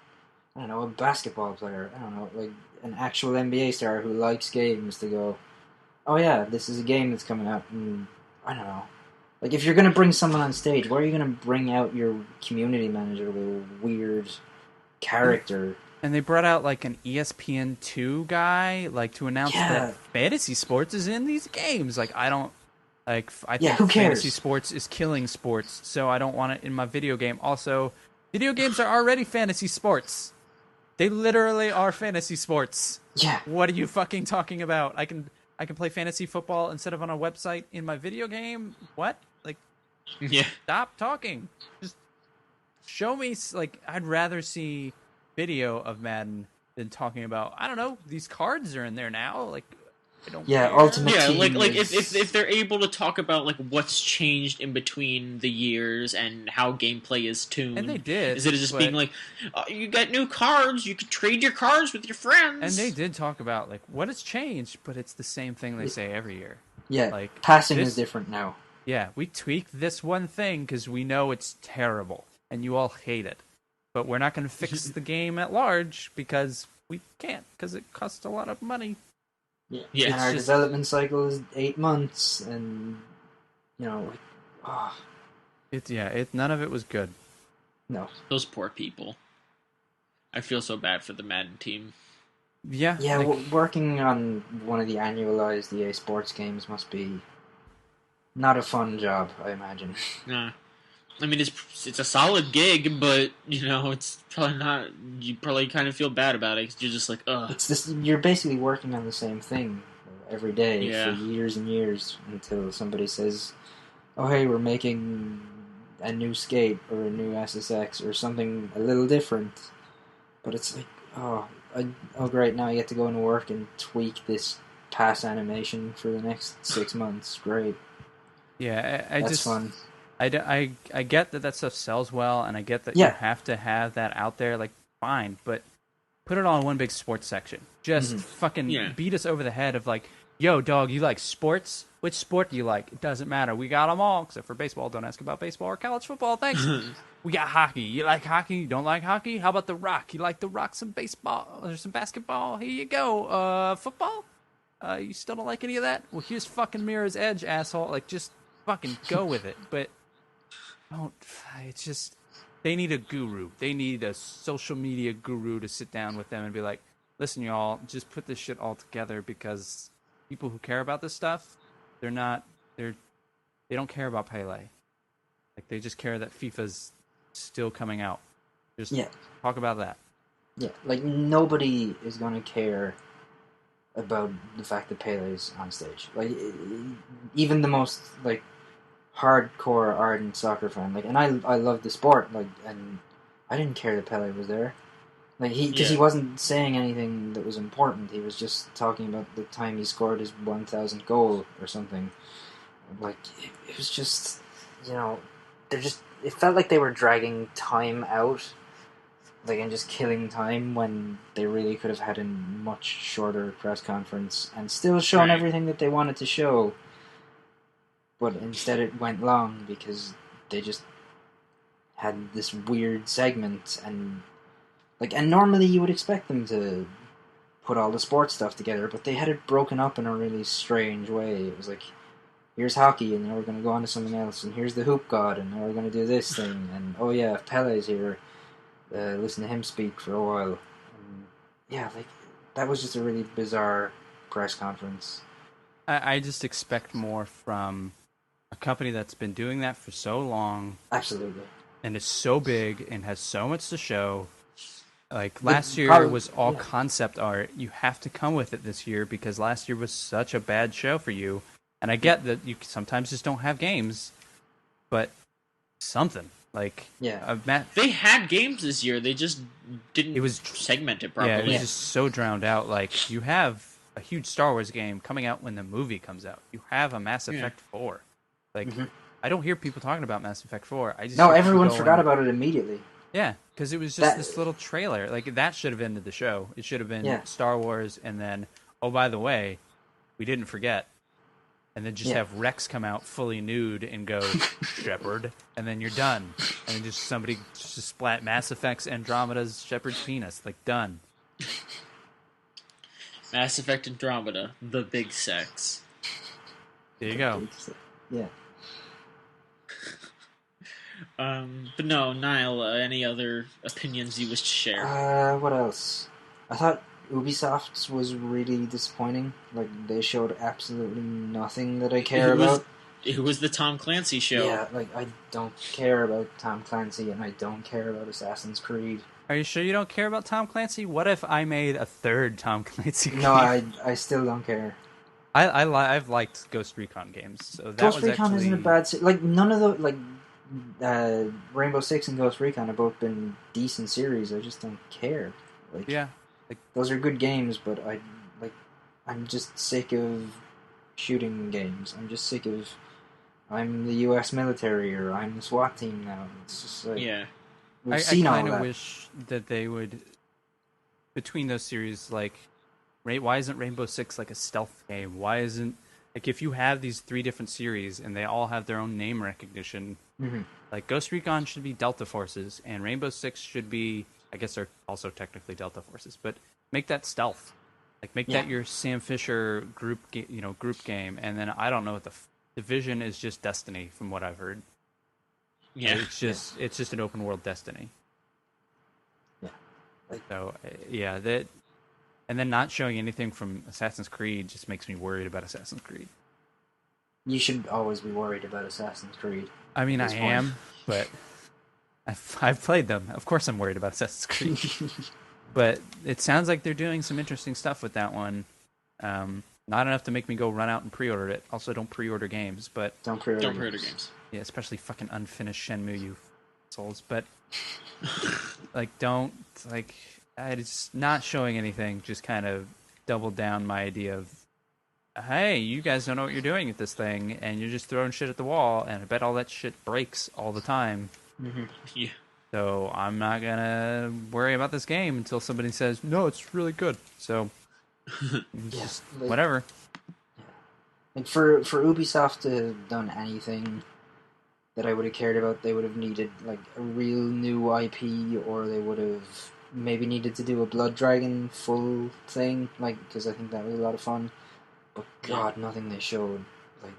I don't know, a basketball player? I don't know, like an actual NBA star who likes games to go, oh yeah, this is a game that's coming out, and I don't know. Like, if you're gonna bring someone on stage, why are you gonna bring out your community manager with a weird character? And they brought out, like, an ESPN2 guy, like, to announce that fantasy sports is in these games. Like, I don't, like, I think who cares? fantasy sports is killing sports, so I don't want it in my video game. Also, video games are already fantasy sports. They literally are fantasy sports. Yeah. What are you fucking talking about? I can play fantasy football instead of on a website in my video game. What? Like, Yeah. stop talking. Just show me. Like, I'd rather see video of Madden than talking about. I don't know. These cards are in there now. Like, I don't Yeah, care. Ultimate Yeah, Team like is... if they're able to talk about like what's changed in between the years and how gameplay is tuned, And they did, instead of just but- being like, you got new cards, you can trade your cards with your friends. And they did talk about like what has changed, but it's the same thing they say every year. Yeah, Like, passing this- is different now. Yeah, we tweaked this one thing because we know it's terrible and you all hate it. But we're not going to fix the game at large because we can't, because it costs a lot of money. Yeah, and it's our just- development cycle is 8 months, and like, None of it was good. no. those poor people. I feel so bad for the Madden team. Yeah, Yeah, like, working on one of the annualized EA Sports games must be not a fun job, I imagine. I mean, it's a solid gig, but it's probably not. You probably kind of feel bad about it because you're just like, ugh. It's this. You're basically working on the same thing every day Yeah. for years and years until somebody says, "Oh, hey, we're making a new skate or a new SSX or something a little different." But it's like, oh great! Now I get to go into work and tweak this pass animation for the next 6 months. Great, yeah, I that's just fun. I get that stuff sells well, and I get that Yeah. you have to have that out there. Like, fine, but put it all in one big sports section. Just fucking beat us over the head of like, yo, dog, you like sports? Which sport do you like? It doesn't matter. We got them all, except for baseball. Don't ask about baseball or college football. Thanks. We got hockey. You like hockey? You don't like hockey? How about The Rock? You like The Rock? Some baseball or some basketball? Here you go. Football? You still don't like any of that? Well, here's fucking Mirror's Edge, asshole. Like, just fucking go with it. But don't. It's just, they need a guru. They need a social media guru to sit down with them and be like, listen, y'all, just put this shit all together, because people who care about this stuff, they don't care about Pele. Like, they just care that FIFA's still coming out. Just talk about that. Yeah, like nobody is gonna care about the fact that Pele's on stage. Like, even the most like hardcore ardent soccer fan, like, and I love the sport, like, and I didn't care that Pele was there, like, he wasn't saying anything that was important. He was just talking about the time he scored his 1000th goal or something. Like, it was just, it felt like they were dragging time out, like, and just killing time when they really could have had a much shorter press conference and still shown everything that they wanted to show. But instead it went long because they just had this weird segment, and normally you would expect them to put all the sports stuff together, but they had it broken up in a really strange way. It was like, here's hockey, and now we're going to go on to something else, and here's the hoop god, and now we're going to do this thing, and oh yeah, if Pele's here, listen to him speak for a while. That was just a really bizarre press conference. I just expect more from a company that's been doing that for so long. Absolutely. And is so big and has so much to show. Like, last year was all concept art. You have to come with it this year because last year was such a bad show for you. And I get that you sometimes just don't have games, but something. Like, they had games this year. They just didn't segment it properly. Yeah, it was just so drowned out. Like, you have a huge Star Wars game coming out when the movie comes out. You have a Mass Effect 4. Like, I don't hear people talking about Mass Effect 4. Everyone forgot about it immediately. Yeah, because it was just this little trailer. Like, that should have ended the show. It should have been Star Wars, and then, oh, by the way, we didn't forget. And then just have Rex come out fully nude and go, Shepard, and then you're done. And then just somebody just splat Mass Effect's Andromeda's Shepard's penis. Like, done. Mass Effect Andromeda, the big sex. There you go. Yeah. But no, Niall, any other opinions you wish to share? What else? I thought Ubisoft's was really disappointing. Like, they showed absolutely nothing that I care about. It was the Tom Clancy show. Yeah, like, I don't care about Tom Clancy, and I don't care about Assassin's Creed. Are you sure you don't care about Tom Clancy? What if I made a third Tom Clancy game? No, I still don't care. I've liked Ghost Recon games, so that Ghost was Recon actually isn't a bad like none of the like Rainbow Six and Ghost Recon have both been decent series. I just don't care. Like yeah. Like, those are good games, but I'm just sick of shooting games. I'm just sick of I'm the U.S. military or I'm the SWAT team now. It's just like we've I seen all kind of that. wish that they would between those series like why isn't Rainbow Six like a stealth game? Why isn't like if you have these 3 different series and they all have their own name recognition, like Ghost Recon should be Delta Forces and Rainbow Six should be I guess they're also technically Delta Forces, but make that stealth. Like make that your Sam Fisher group game, and then I don't know what the Division is just Destiny from what I've heard. Yeah, it's just an open world Destiny. Yeah. So that. And then not showing anything from Assassin's Creed just makes me worried about Assassin's Creed. You should always be worried about Assassin's Creed. I mean, I am, but I've played them. Of course I'm worried about Assassin's Creed. But it sounds like they're doing some interesting stuff with that one. Not enough to make me go run out and pre-order it. Also, don't pre-order games, but... Don't pre-order games. Yeah, especially fucking unfinished Shenmue, you souls. But, like, don't, like... It's not showing anything, just kind of doubled down my idea of, hey, you guys don't know what you're doing with this thing, and you're just throwing shit at the wall, and I bet all that shit breaks all the time. Yeah. So I'm not gonna worry about this game until somebody says, no, it's really good. So, just whatever. Like for Ubisoft to have done anything that I would have cared about, they would have needed like a real new IP, or they would have maybe needed to do a Blood Dragon full thing, like, because I think that was a lot of fun. But God, nothing they showed like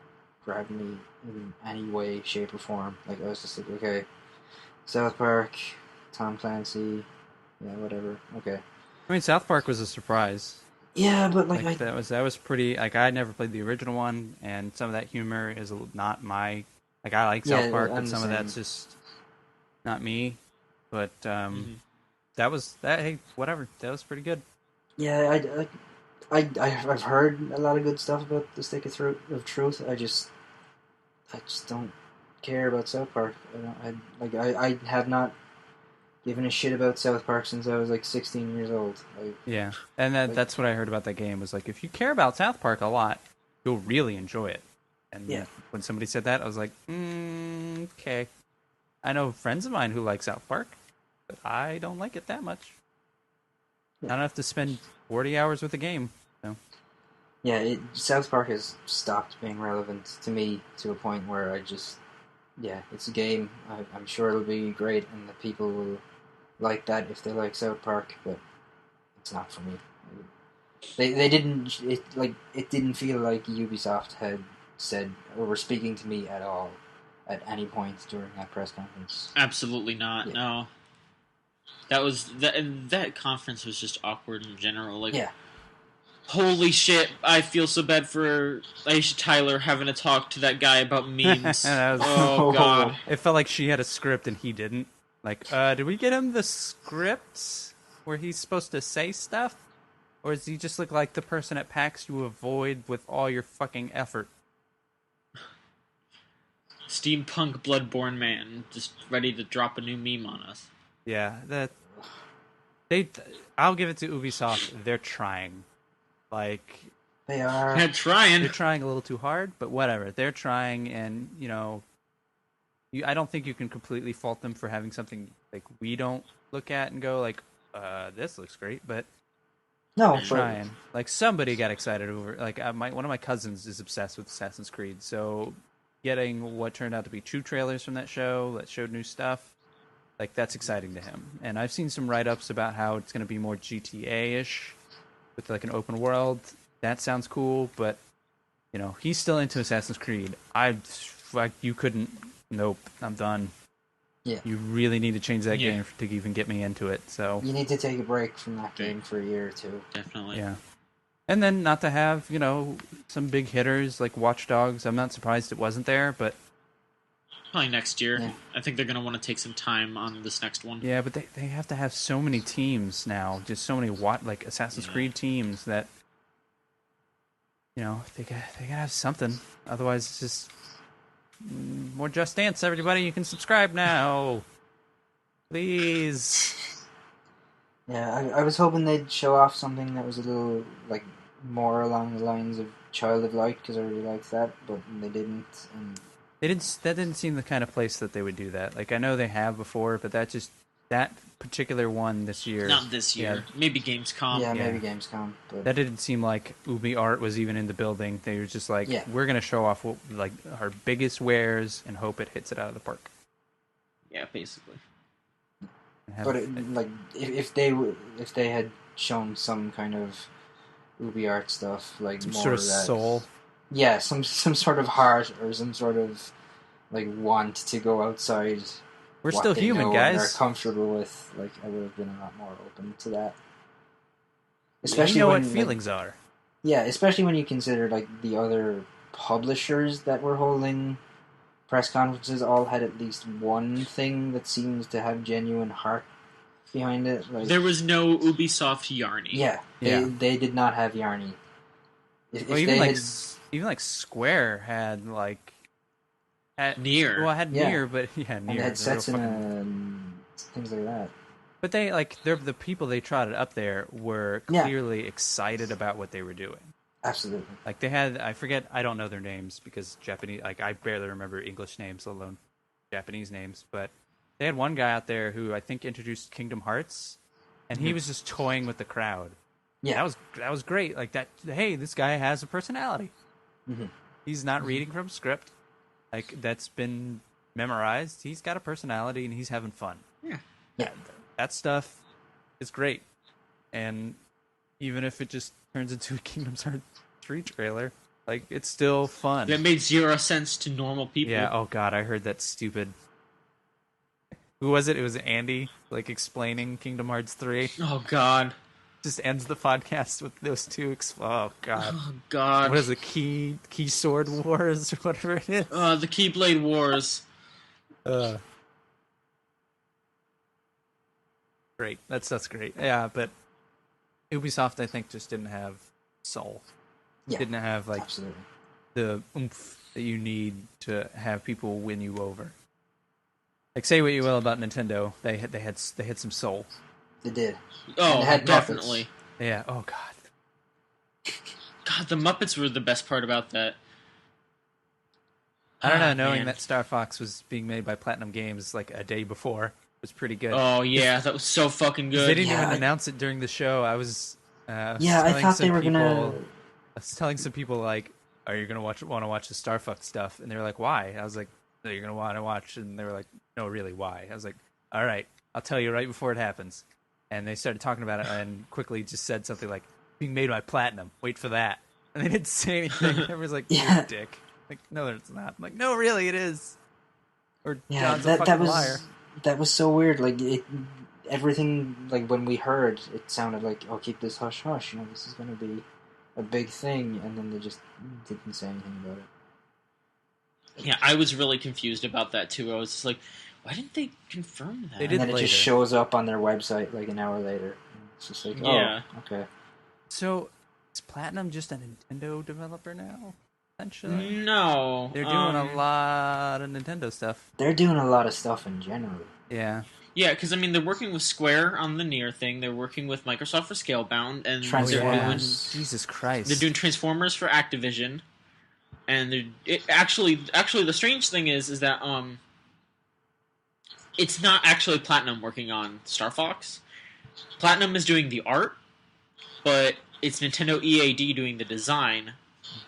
grabbed me in any way, shape, or form. Like I was just like, okay, South Park, Tom Clancy, yeah, whatever. Okay. I mean, South Park was a surprise. Yeah, but like that was pretty. Like I never played the original one, and some of that humor is not my. Like I like South Park, but some of that's just not me. But that was that. Hey, whatever. That was pretty good. Yeah, I've heard a lot of good stuff about the Stick of Truth. I just don't care about South Park. I have not given a shit about South Park since I was like 16 years old. Yeah, and that's what I heard about that game was like if you care about South Park a lot, you'll really enjoy it. And when somebody said that, I was like, okay. I know friends of mine who like South Park, but I don't like it that much. I don't have to spend 40 hours with a game. So. Yeah, South Park has stopped being relevant to me to a point where I just, it's a game. I'm sure it'll be great, and the people will like that if they like South Park, but it's not for me. They didn't. It didn't feel like Ubisoft had said or were speaking to me at all at any point during that press conference. Absolutely not. Yeah. No. That conference was just awkward in general. Like, holy shit! I feel so bad for Aisha Tyler having to talk to that guy about memes. Oh god! It felt like she had a script and he didn't. Like, did we get him the script where he's supposed to say stuff, or does he just look like the person at PAX you avoid with all your fucking effort? Steampunk Bloodborne man, just ready to drop a new meme on us. Yeah, I'll give it to Ubisoft. They're trying. Like they are. They're trying. They're trying a little too hard, but whatever. They're trying, and I don't think you can completely fault them for having something like we don't look at and go like, "This looks great," but no, they're trying. Like somebody got excited over. Like one of my cousins is obsessed with Assassin's Creed, so getting what turned out to be 2 trailers from that show that showed new stuff. Like, that's exciting to him. And I've seen some write-ups about how it's going to be more GTA-ish with, like, an open world. That sounds cool, but, he's still into Assassin's Creed. You couldn't... Nope, I'm done. Yeah. You really need to change that game to even get me into it, so... You need to take a break from that game for a year or two. Definitely. Yeah. And then not to have, some big hitters like Watch Dogs. I'm not surprised it wasn't there, but Probably next year. Yeah. I think they're going to want to take some time on this next one. Yeah, but they have to have so many teams now, just so many like Assassin's Creed teams that they gotta have something. Otherwise, it's just more Just Dance. Everybody, you can subscribe now, please. Yeah, I was hoping they'd show off something that was a little like more along the lines of Child of Light, because I really liked that, but they didn't. And That didn't seem the kind of place that they would do that. Like, I know they have before, but that particular one this year. Not this year. Maybe Gamescom. Yeah, maybe Gamescom. But that didn't seem like Ubi Art was even in the building. They were just like, we're going to show off our biggest wares and hope it hits it out of the park. Yeah, basically. But if they had shown some kind of Ubi Art stuff, like some more sort of that, soul. Yeah, some sort of heart or some sort of like want to go outside. We're still human, guys. They're comfortable with. Like, I would have been a lot more open to that. Especially what feelings are. Yeah, especially when you consider like the other publishers that were holding press conferences all had at least one thing that seems to have genuine heart behind it. Like, there was no Ubisoft Yarny. Yeah, they did not have Yarny. Even like Square had like Nier. Well, I had Nier, but Nier. And they had sets and things like that. But the people they trotted up there were clearly excited about what they were doing. Absolutely. Like they had, I don't know their names because Japanese, like I barely remember English names, let alone Japanese names. But they had one guy out there who I think introduced Kingdom Hearts, and he was just toying with the crowd. Yeah, that was great. Like that. Hey, this guy has a personality. Mm-hmm. He's not reading from script. Like that's been memorized. He's got a personality and he's having fun. Yeah. That stuff is great. And even if it just turns into a Kingdom Hearts 3 trailer, like it's still fun. That made zero sense to normal people. Yeah. Oh God, I heard that stupid. Who was it? It was Andy, like explaining Kingdom Hearts 3. Oh God. Just ends the podcast with those two. Oh God. Oh God. What is it? Key Sword Wars or whatever it is. The Keyblade Wars. Great. That stuff's great. Yeah, but Ubisoft, I think, just didn't have soul. Yeah. Didn't have like Absolutely. the oomph that you need to have people win you over. Like, say what you will about Nintendo, they had some soul. They did. Oh, they had definitely. Muppets. Yeah. Oh God. God, the Muppets were the best part about that. I don't know. Knowing man. that Star Fox was being made by Platinum Games like a day before was pretty good. Oh yeah, that was so fucking good. They didn't even announce it during the show. I thought they were gonna. I was telling some people like, "Are you gonna want to watch the Star Fox stuff?" And they were like, "Why?" I was like, "No, you're gonna want to watch." And they were like, "No, really, why?" I was like, "All right, I'll tell you right before it happens." And they started talking about it and quickly just said something like, "Being made by Platinum. Wait for that." And they didn't say anything. Everyone's like, "You're a dick." Like, no, it's not. I'm like, no, really, it is. Or John's a fucking liar. That was so weird. Like everything. Like when we heard, it sounded like, "Oh, keep this hush hush." This is going to be a big thing, and then they just didn't say anything about it. Yeah, I was really confused about that too. I was just like, why didn't they confirm that? They did. And then it just shows up on their website like an hour later. It's just like, oh, okay. So is Platinum just a Nintendo developer now? Essentially? No. They're doing a lot of Nintendo stuff. They're doing a lot of stuff in general. Yeah. Yeah, because I mean, they're working with Square on the Nier thing. They're working with Microsoft for Scalebound, and they're doing Jesus Christ. They're doing Transformers for Activision, and actually the strange thing is that it's not actually Platinum working on Star Fox. Platinum is doing the art, but it's Nintendo EAD doing the design.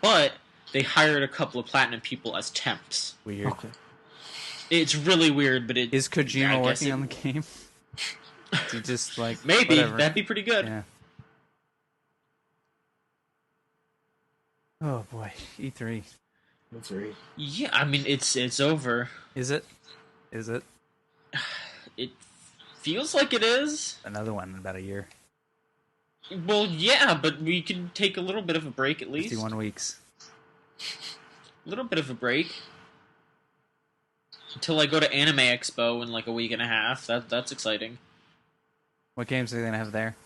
But they hired a couple of Platinum people as temps. Weird. Okay. It's really weird, but is Kojima working on the game? He just like maybe whatever. That'd be pretty good. Yeah. Oh boy, E3. E3. Yeah, I mean it's over. Is it? Is it? It feels like it is. Another one in about a year. Well, yeah, but we can take a little bit of a break at least. 51 weeks. A little bit of a break. until I go to Anime Expo in like a week and a half. That's exciting. What games are they gonna have there?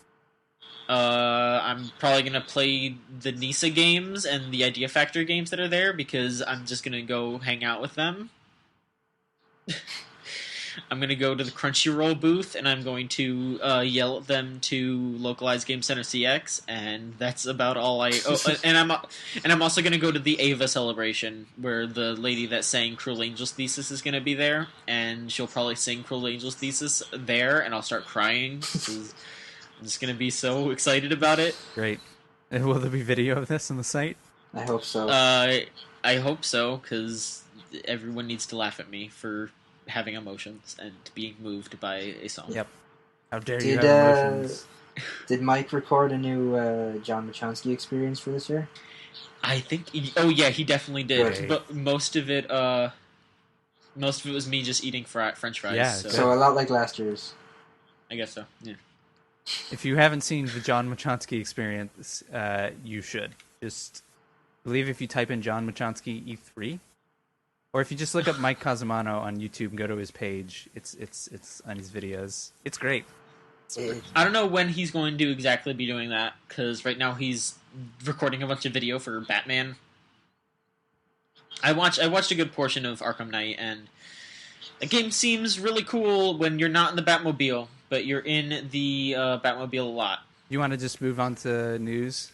I'm probably gonna play the Nisa games and the Idea Factory games that are there because I'm just gonna go hang out with them. I'm gonna go to the Crunchyroll booth and I'm going to yell at them to localize Game Center CX, and that's about all I. Oh, and I'm also gonna go to the Ava celebration where the lady that sang Cruel Angel's Thesis is gonna be there, and she'll probably sing Cruel Angel's Thesis there, and I'll start crying. I'm just gonna be so excited about it. Great. And will there be video of this on the site? I hope so. I hope so, because everyone needs to laugh at me for having emotions and being moved by a song. Yep. How dare you have emotions? Did Mike record a new John Machonsky experience for this year? I think. Oh yeah, he definitely did. Good. But most of it was me just eating French fries. Yeah, so a lot like last year's. I guess so. Yeah. If you haven't seen the John Machonsky experience, you should. Just believe if you type in John Machonsky E3, or if you just look up Mike Casamano on YouTube and go to his page, it's on his videos. It's great. I don't know when he's going to exactly be doing that, because right now he's recording a bunch of video for Batman. I watched a good portion of Arkham Knight, and the game seems really cool when you're not in the Batmobile, but you're in the Batmobile a lot. You want to just move on to news?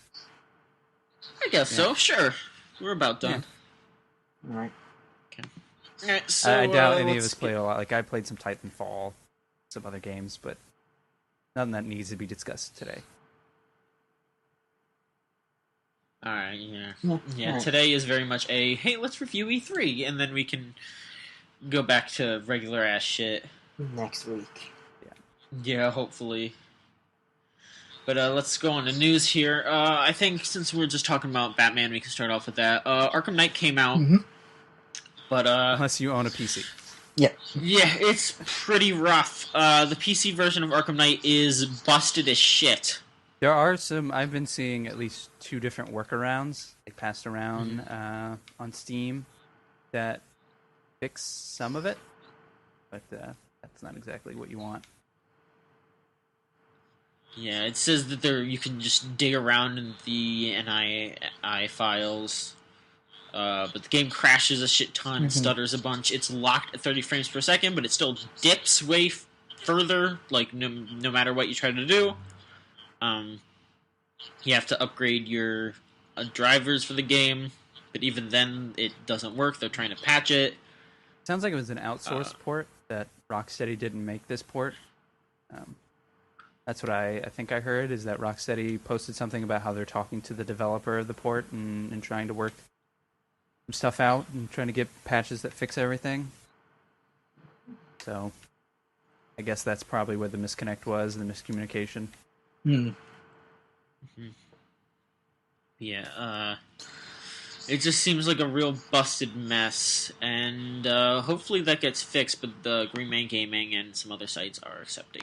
I guess so, sure. We're about done. Yeah. All right. Okay. All right, so, I doubt any of us played a lot. Like, I played some Titanfall, some other games, but nothing that needs to be discussed today. Alright, yeah. Yeah, right. Today is very much a, hey, let's review E3, and then we can go back to regular-ass shit. Next week. Yeah, hopefully. But let's go on to news here. I think since we're just talking about Batman, we can start off with that. Arkham Knight came out, but Unless you own a PC. Yeah. Yeah, it's pretty rough. The PC version of Arkham Knight is busted as shit. There are some. I've been seeing at least 2 different workarounds like passed around on Steam that fix some of it, but that's not exactly what you want. Yeah, it says that you can just dig around in the NII files, but the game crashes a shit ton and stutters a bunch. It's locked at 30 frames per second, but it still dips way further, like no matter what you try to do. You have to upgrade your drivers for the game, but even then it doesn't work. They're trying to patch it. Sounds like it was an outsourced port, that Rocksteady didn't make this port. That's what I think I heard, is that Rocksteady posted something about how they're talking to the developer of the port and trying to work some stuff out and trying to get patches that fix everything. So I guess that's probably where the misconnect was, the miscommunication. Yeah, it just seems like a real busted mess, and hopefully that gets fixed, but the Green Man Gaming and some other sites are accepting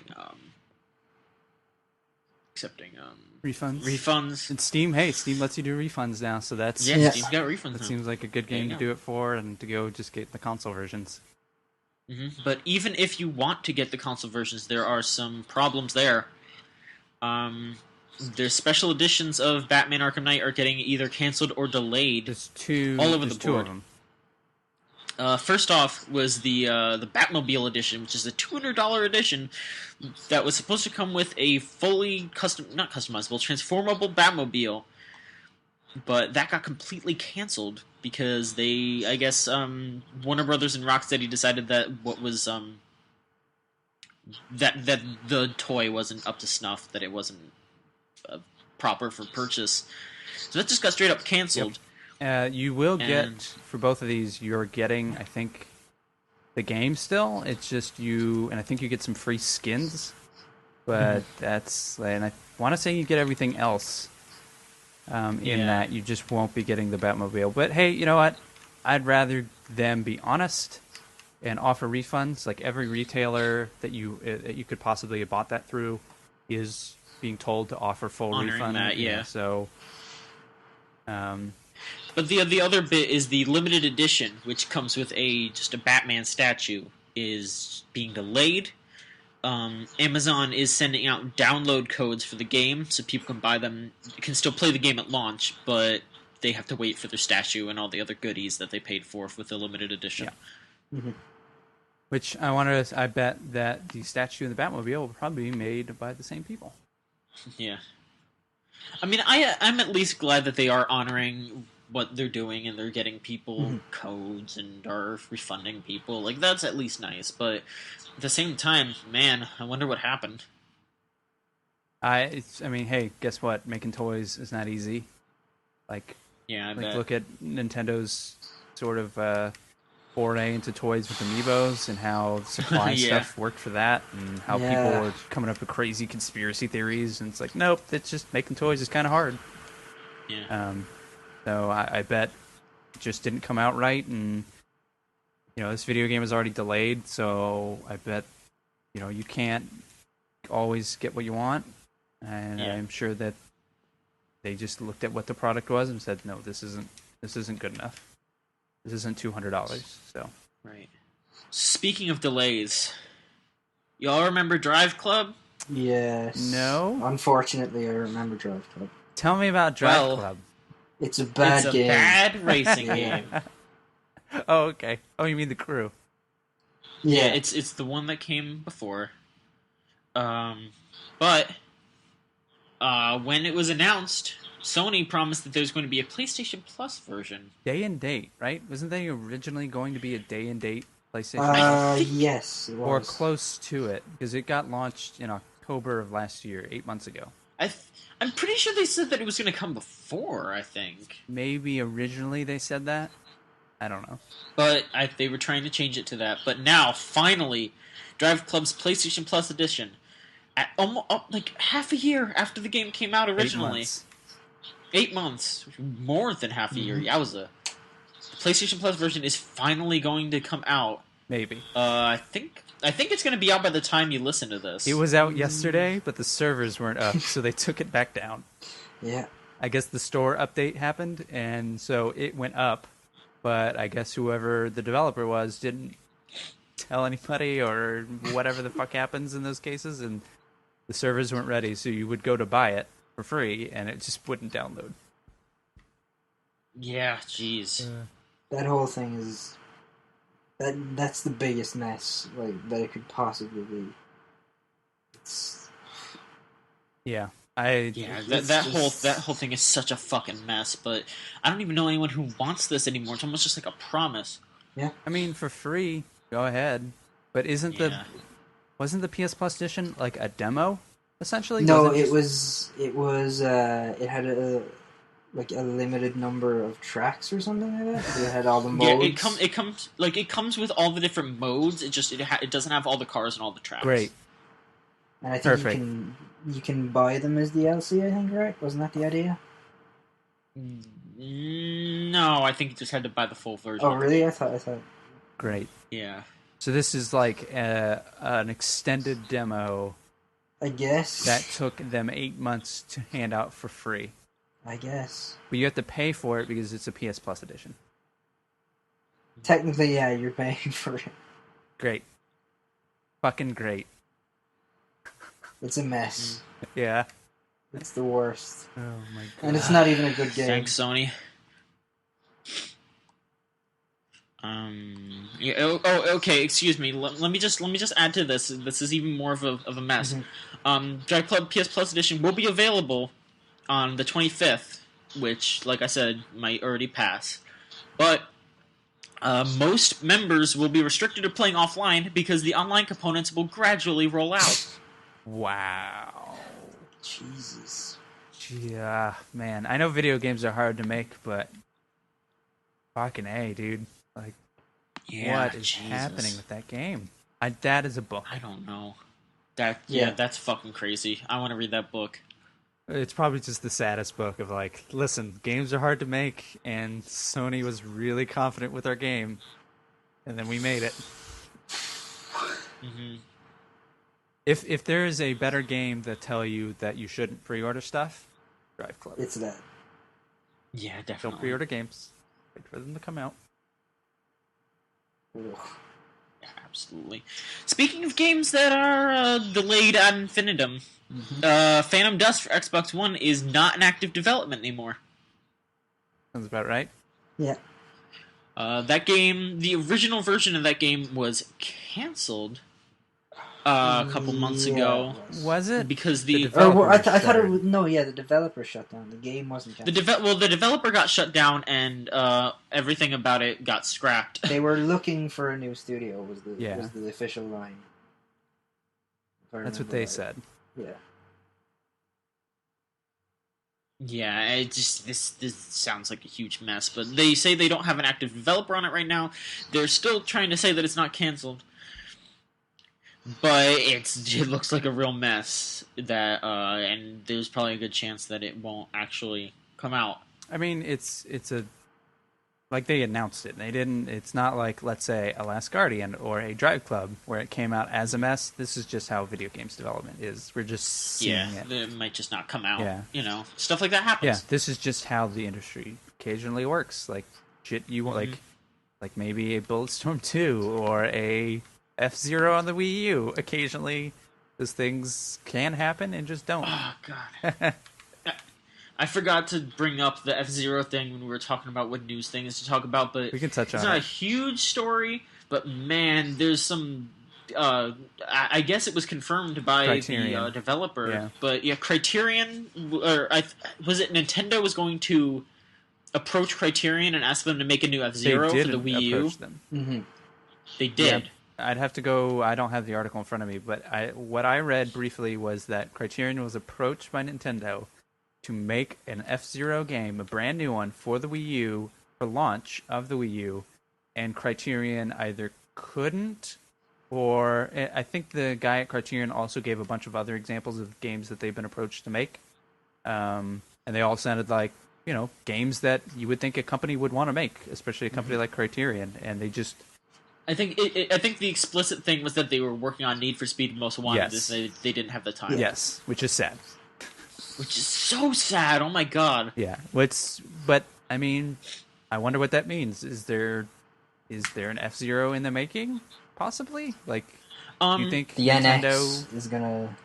refunds. And Steam lets you do refunds now, so that's Steam's got refunds. That seems like a good game to do it for, and to go just get the console versions. But even if you want to get the console versions, there are some problems there. There's special editions of Batman Arkham Knight are getting either canceled or delayed. There's two all over the board. 2 of them. First off was the Batmobile edition, which is a $200 edition that was supposed to come with a fully not customizable, transformable Batmobile, but that got completely canceled because they, I guess, Warner Brothers and Rocksteady decided that that the toy wasn't up to snuff, that it wasn't proper for purchase, so that just got straight up canceled. Yep. You will get, for both of these, you're getting, I think, the game still. It's just and I think you get some free skins, but and I want to say you get everything else in that. You just won't be getting the Batmobile. But hey, you know what? I'd rather them be honest and offer refunds. Like, every retailer that you could possibly have bought that through is being told to offer full Honoring refund. that, yeah. So, But the other bit is the limited edition, which comes with just a Batman statue, is being delayed. Amazon is sending out download codes for the game, so people can buy them. Can still play the game at launch, but they have to wait for their statue and all the other goodies that they paid for with the limited edition. Yeah. Mm-hmm. Which I bet that the statue and the Batmobile will probably be made by the same people. Yeah. I mean, I'm at least glad that they are honoring what they're doing and they're getting people codes and are refunding people. Like, that's at least nice. But at the same time, man, I wonder what happened. I mean, hey, guess what? Making toys is not easy. Like, yeah, I like bet. Look at Nintendo's sort of foray into toys with amiibos and how supply stuff worked for that, and how people were coming up with crazy conspiracy theories. And it's like, nope, it's just making toys is kind of hard. Yeah. So I bet it just didn't come out right, and this video game is already delayed. So I bet you can't always get what you want, and I'm sure that they just looked at what the product was and said, no, this isn't good enough. This isn't $200. So right. Speaking of delays, y'all remember Drive Club? Yes. No. Unfortunately, I remember Drive Club. Tell me about Drive Club. It's a bad game. It's a bad racing game. Oh, okay. Oh, you mean the crew? Yeah, it's the one that came before. But when it was announced, Sony promised that there's going to be a PlayStation Plus version. Day and date, right? Wasn't they originally going to be a day and date PlayStation? Yes, it was. Or close to it, because it got launched in October of last year, 8 months ago. I'm pretty sure they said that it was going to come before, I think. Maybe originally they said that? I don't know. But they were trying to change it to that. But now, finally, Drive Club's PlayStation Plus edition, at almost like half a year after the game came out originally. 8 months. 8 months. More than half a year. Yowza. The PlayStation Plus version is finally going to come out. Maybe. I think it's going to be out by the time you listen to this. It was out yesterday, but the servers weren't up, so they took it back down. Yeah. I guess the store update happened, and so it went up, but I guess whoever the developer was didn't tell anybody or whatever the fuck happens in those cases, and the servers weren't ready, so you would go to buy it for free, and it just wouldn't download. Yeah, jeez. That whole thing is... That's the biggest mess that it could possibly be. It's... Yeah. That whole thing is such a fucking mess, but I don't even know anyone who wants this anymore. It's almost just like a promise. Yeah. I mean, for free, go ahead. But wasn't the PS Plus edition like a demo, essentially? No, it had a limited number of tracks or something like that. It had all the modes. Yeah, it comes with all the different modes. It just it doesn't have all the cars and all the tracks. Great. And I think you can buy them as DLC. I think, right? Wasn't that the idea? No, I think you just had to buy the full version. Oh, really? I thought. Great. Yeah. So this is like an extended demo. I guess that took them 8 months to hand out for free. I guess. But you have to pay for it because it's a PS Plus edition. Technically, yeah, you're paying for it. Great. Fucking great. It's a mess. Yeah. It's the worst. Oh my god. And it's not even a good game. Thanks, Sony. Yeah, okay. Excuse me. Let me just add to this. This is even more of a mess. Drive Club PS Plus edition will be available on the 25th, which, like I said, might already pass. But most members will be restricted to playing offline because the online components will gradually roll out. Wow. Jesus. Yeah, man. I know video games are hard to make, but fucking A, dude. Like, what is happening with that game? That is a book. I don't know. That's fucking crazy. I want to read that book. It's probably just the saddest book of like, listen, games are hard to make, and Sony was really confident with our game, and then we made it. Mm-hmm. If there is a better game that tell you that you shouldn't pre-order stuff, Drive Club. It's that. Yeah, Don't definitely. pre-order games. Wait for them to come out. Ugh. Yeah, absolutely. Speaking of games that are delayed ad infinitum, Phantom Dust for Xbox One is not in active development anymore. Sounds about right. Yeah. That game, the original version of that game was canceled a couple months ago Was it? because The the developer I was thought it shuttered. was no. Yeah, the developer shut down. The game wasn't canceled. the developer got shut down and everything about it got scrapped. They were looking for a new studio. Was Yeah. the official line? If I That's what remember they right. said. Yeah. Yeah, it just this sounds like a huge mess. But they say they don't have an active developer on it right now. They're still trying to say that it's not canceled, but it looks like a real mess. And there's probably a good chance that it won't actually come out. I mean, it's a like they announced it. They didn't. It's not like, let's say, a Last Guardian or a Drive Club where it came out as a mess. This is just how video games development is. We're just seeing It might just not come out. Yeah. Stuff like that happens. Yeah, this is just how the industry occasionally works. Like shit, you want like maybe a Bulletstorm 2 or a F-Zero on the Wii U. Occasionally, those things can happen and just don't. Oh god. I forgot to bring up the F-Zero thing when we were talking about what news things to talk about, but We can touch on it's not a it. huge story, but man, there's some. I guess it was confirmed by Criterion. the developer, Yeah. but yeah, Criterion, was it Nintendo was going to approach Criterion and ask them to make a new They F-Zero did for the Wii U. approach them. Mm-hmm. They did. Yeah. I'd have to go. I don't have the article in front of me, but what I read briefly was that Criterion was approached by Nintendo to make an F-Zero game, a brand new one for the Wii U, for launch of the Wii U, and Criterion either couldn't, or I think the guy at Criterion also gave a bunch of other examples of games that they've been approached to make, and they all sounded like games that you would think a company would want to make, especially a company like Criterion, and they just. I think I think the explicit thing was that they were working on Need for Speed Most Wanted. Yes. They didn't have the time. Yes, which is sad. Which is so sad. Oh my god. Yeah. But I mean, I wonder what that means. Is there an F-Zero in the making? Possibly. Like, you think The Nintendo? NX is gonna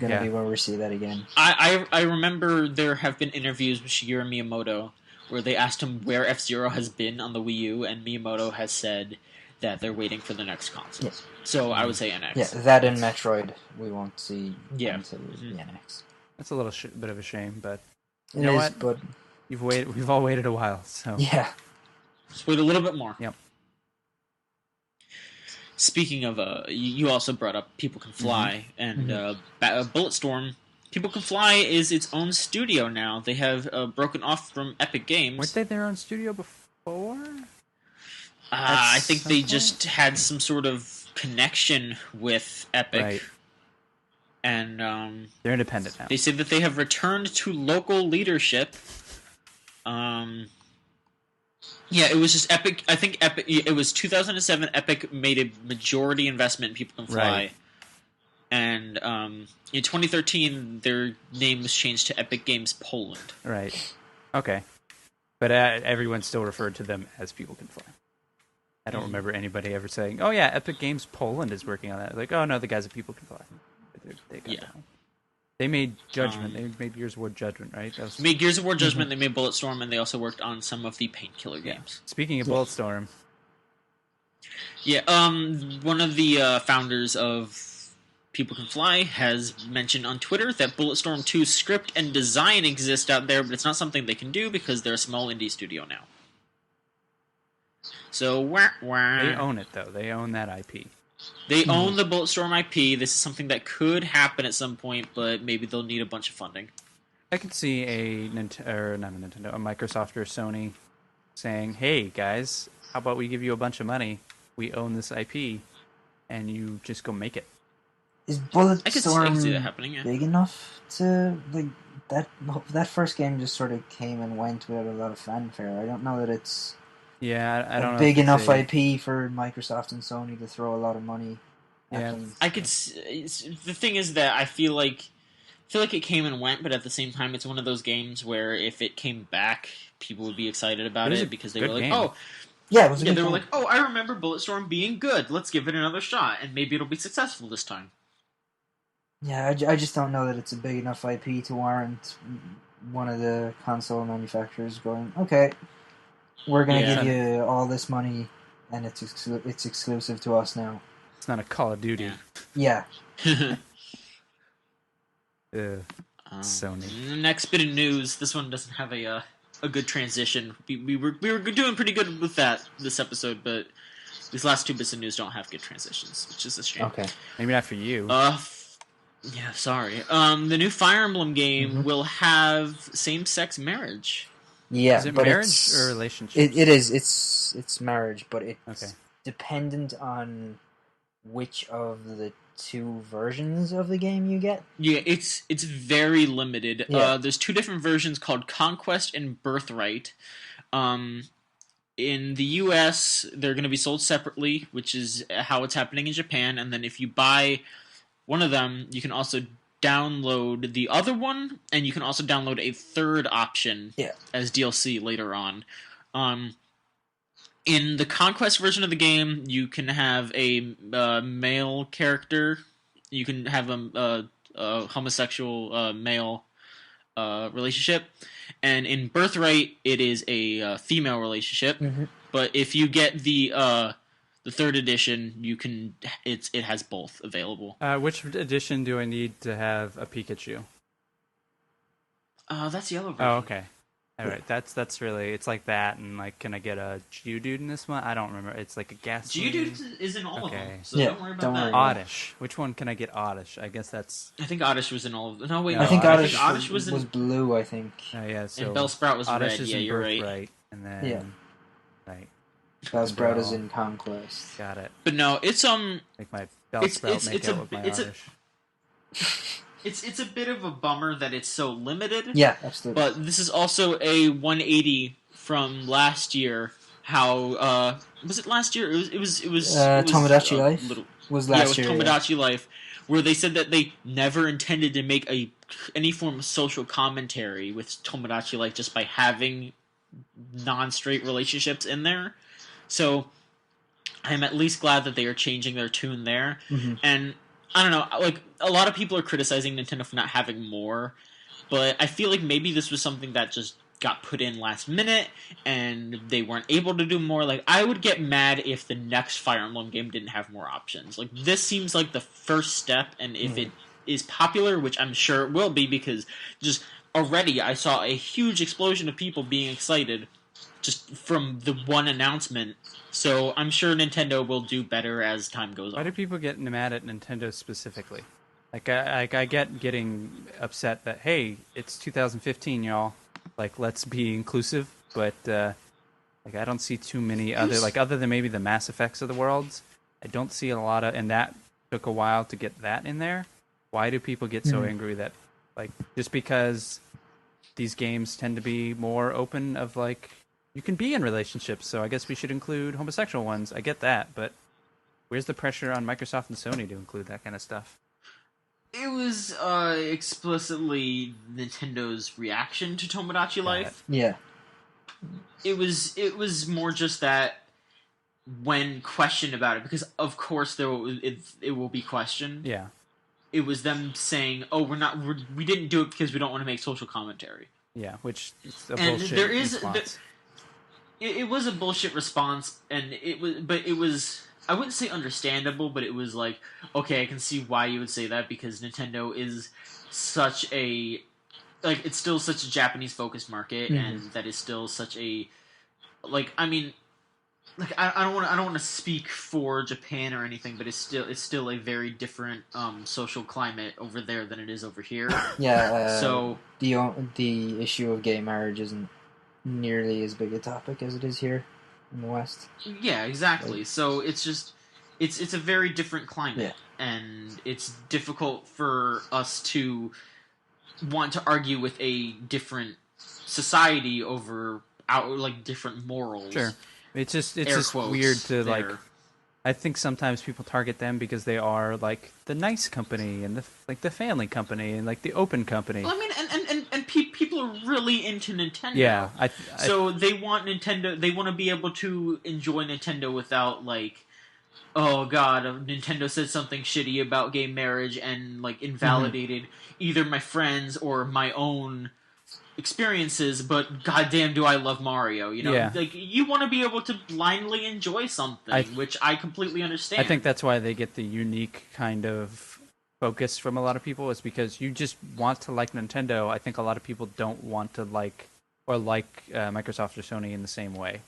Yeah. be where we see that again. I remember there have been interviews with Shigeru Miyamoto where they asked him where F-Zero has been on the Wii U, and Miyamoto has said that they're waiting for the next console. Yes. So I would say NX. Yeah, that and Metroid we won't see Yeah. until the NX. That's a little bit of a shame, but It know is, what? but we've all waited a while. So yeah. Just wait a little bit more. Yep. Speaking of, you also brought up People Can Fly, and Bulletstorm. People Can Fly is its own studio now. They have broken off from Epic Games. weren't they their own studio before? I think some they point? just had some sort of connection with Epic. Right. And They're independent now. they say that they have returned to local leadership. Yeah, it was just Epic. I think Epic. It was 2007. Epic made a majority investment in People Can Fly, Right. and in 2013, their name was changed to Epic Games Poland. Right. Okay. But everyone still referred to them as People Can Fly. I don't remember anybody ever saying, "Oh yeah, Epic Games Poland is working on that." Like, "Oh no, the guys at People Can Fly." They got that one. They made Judgment. They made Gears of War Judgment, right? That was... They made Gears of War Judgment. They made Bulletstorm, and they also worked on some of the Painkiller games. Speaking of Bulletstorm, Yeah, one of the founders of People Can Fly has mentioned on Twitter that Bulletstorm 2 script and design exist out there, but it's not something they can do because they're a small indie studio now. So, they own it though. They own that IP. They own the Bulletstorm IP. This is something that could happen at some point, but maybe they'll need a bunch of funding. I could see a Microsoft or Sony saying, "Hey guys, how about we give you a bunch of money? We own this IP, and you just go make it." Is I could see that Bulletstorm happening, yeah. big enough to like that? That first game just sort of came and went without a lot of fanfare. I don't know that it's Yeah, I don't know. big if enough they- IP for Microsoft and Sony to throw a lot of money. at Yeah. them. The thing is that I feel like feel like it came and went, but at the same time, it's one of those games where if it came back, people would be excited about it because they were like, game. "Oh, Yeah, it was they were like, oh, I remember Bulletstorm being good. Let's give it another shot, and maybe it'll be successful this time." Yeah, I just don't know that it's a big enough IP to warrant one of the console manufacturers going, okay, we're going to give you all this money, and it's exclusive to us now. It's not a Call of Duty. Yeah. Sony. Next bit of news. This one doesn't have a good transition. We were doing pretty good with that this episode, but these last two bits of news don't have good transitions, which is a shame. Okay. Maybe not for you. Yeah, sorry. The new Fire Emblem game will have same-sex marriage. Yeah, is it but marriage or relationship? It is. It's marriage, but it's dependent on which of the two versions of the game you get. Yeah, it's very limited. Yeah. There's two different versions called Conquest and Birthright. In the US, they're going to be sold separately, which is how it's happening in Japan. And then if you buy one of them, you can also download the other one, and you can also download a third option as DLC later on. In the Conquest version of the game, you can have a male character. You can have a homosexual male relationship. And in Birthright, it is a female relationship. Mm-hmm. But if you get the third edition, you can. It has both available. Which edition do I need to have a Pikachu? That's yellow version. Oh, okay. All right, that's really, it's like that, and like, can I get a Geodude in this one? I don't remember. It's like a gas. Geodude is in all of them, so don't worry about that. Oddish. Which one can I get? Oddish. I guess that's. I think Oddish was in all of them. No, wait. I think Oddish was blue. I think. Oh yeah. So and Bellsprout was Oddish red. is Yeah, in you're Birthright, right. and then right. Bellsprout is in Conquest. Got it. But no, it's Make my Bellsprout make out with my Oddish. It's a bit of a bummer that it's so limited. Yeah, absolutely. But this is also a 180 from last year. How was it last year? It was Tomodachi Life was last year. Yeah, it was Tomodachi Life, where they said that they never intended to make any form of social commentary with Tomodachi Life just by having non-straight relationships in there. So I'm at least glad that they are changing their tune there. Mm-hmm. And I don't know, like, a lot of people are criticizing Nintendo for not having more, but I feel like maybe this was something that just got put in last minute, and they weren't able to do more. Like, I would get mad if the next Fire Emblem game didn't have more options. Like, this seems like the first step, and if it is popular, which I'm sure it will be, because just already I saw a huge explosion of people being excited just from the one announcement. So I'm sure Nintendo will do better as time goes on. Why do people get mad at Nintendo specifically? Like I get getting upset that, hey, it's 2015, y'all. Like, let's be inclusive, but like, I don't see too many other than maybe the Mass Effects of the worlds. I don't see a lot of, and that took a while to get that in there. Why do people get so angry that, like, just because these games tend to be more open of, like, you can be in relationships, so I guess we should include homosexual ones. I get that, but where's the pressure on Microsoft and Sony to include that kind of stuff? It was explicitly Nintendo's reaction to Tomodachi Life. Yeah. It was more just that when questioned about it, because of course it will be questioned. Yeah. It was them saying, "Oh, we didn't do it because we don't want to make social commentary." Yeah, which is a and bullshit there is response. It was a bullshit response, and it was I wouldn't say understandable, but it was like, okay, I can see why you would say that, because Nintendo is such a, like, it's still such a Japanese focused market, and that is still such a, like, I mean, like, I don't want to speak for Japan or anything, but it's still a very different social climate over there than it is over here. Yeah. So the issue of gay marriage isn't nearly as big a topic as it is here in the West. Yeah, exactly. So it's just it's a very different climate, and it's difficult for us to want to argue with a different society over like different morals. Sure. It's just weird to there. Like I think sometimes people target them because they are like the nice company and the family company and like the open company. Well, I mean, and people are really into Nintendo. Yeah, so they want Nintendo. They want to be able to enjoy Nintendo without like, oh god, Nintendo said something shitty about gay marriage and like invalidated either my friends or my own experiences, but goddamn do I love Mario, you know? Yeah. Like, you want to be able to blindly enjoy something, which I completely understand. I think that's why they get the unique kind of focus from a lot of people, is because you just want to like Nintendo. I think a lot of people don't want to like Microsoft or Sony in the same way.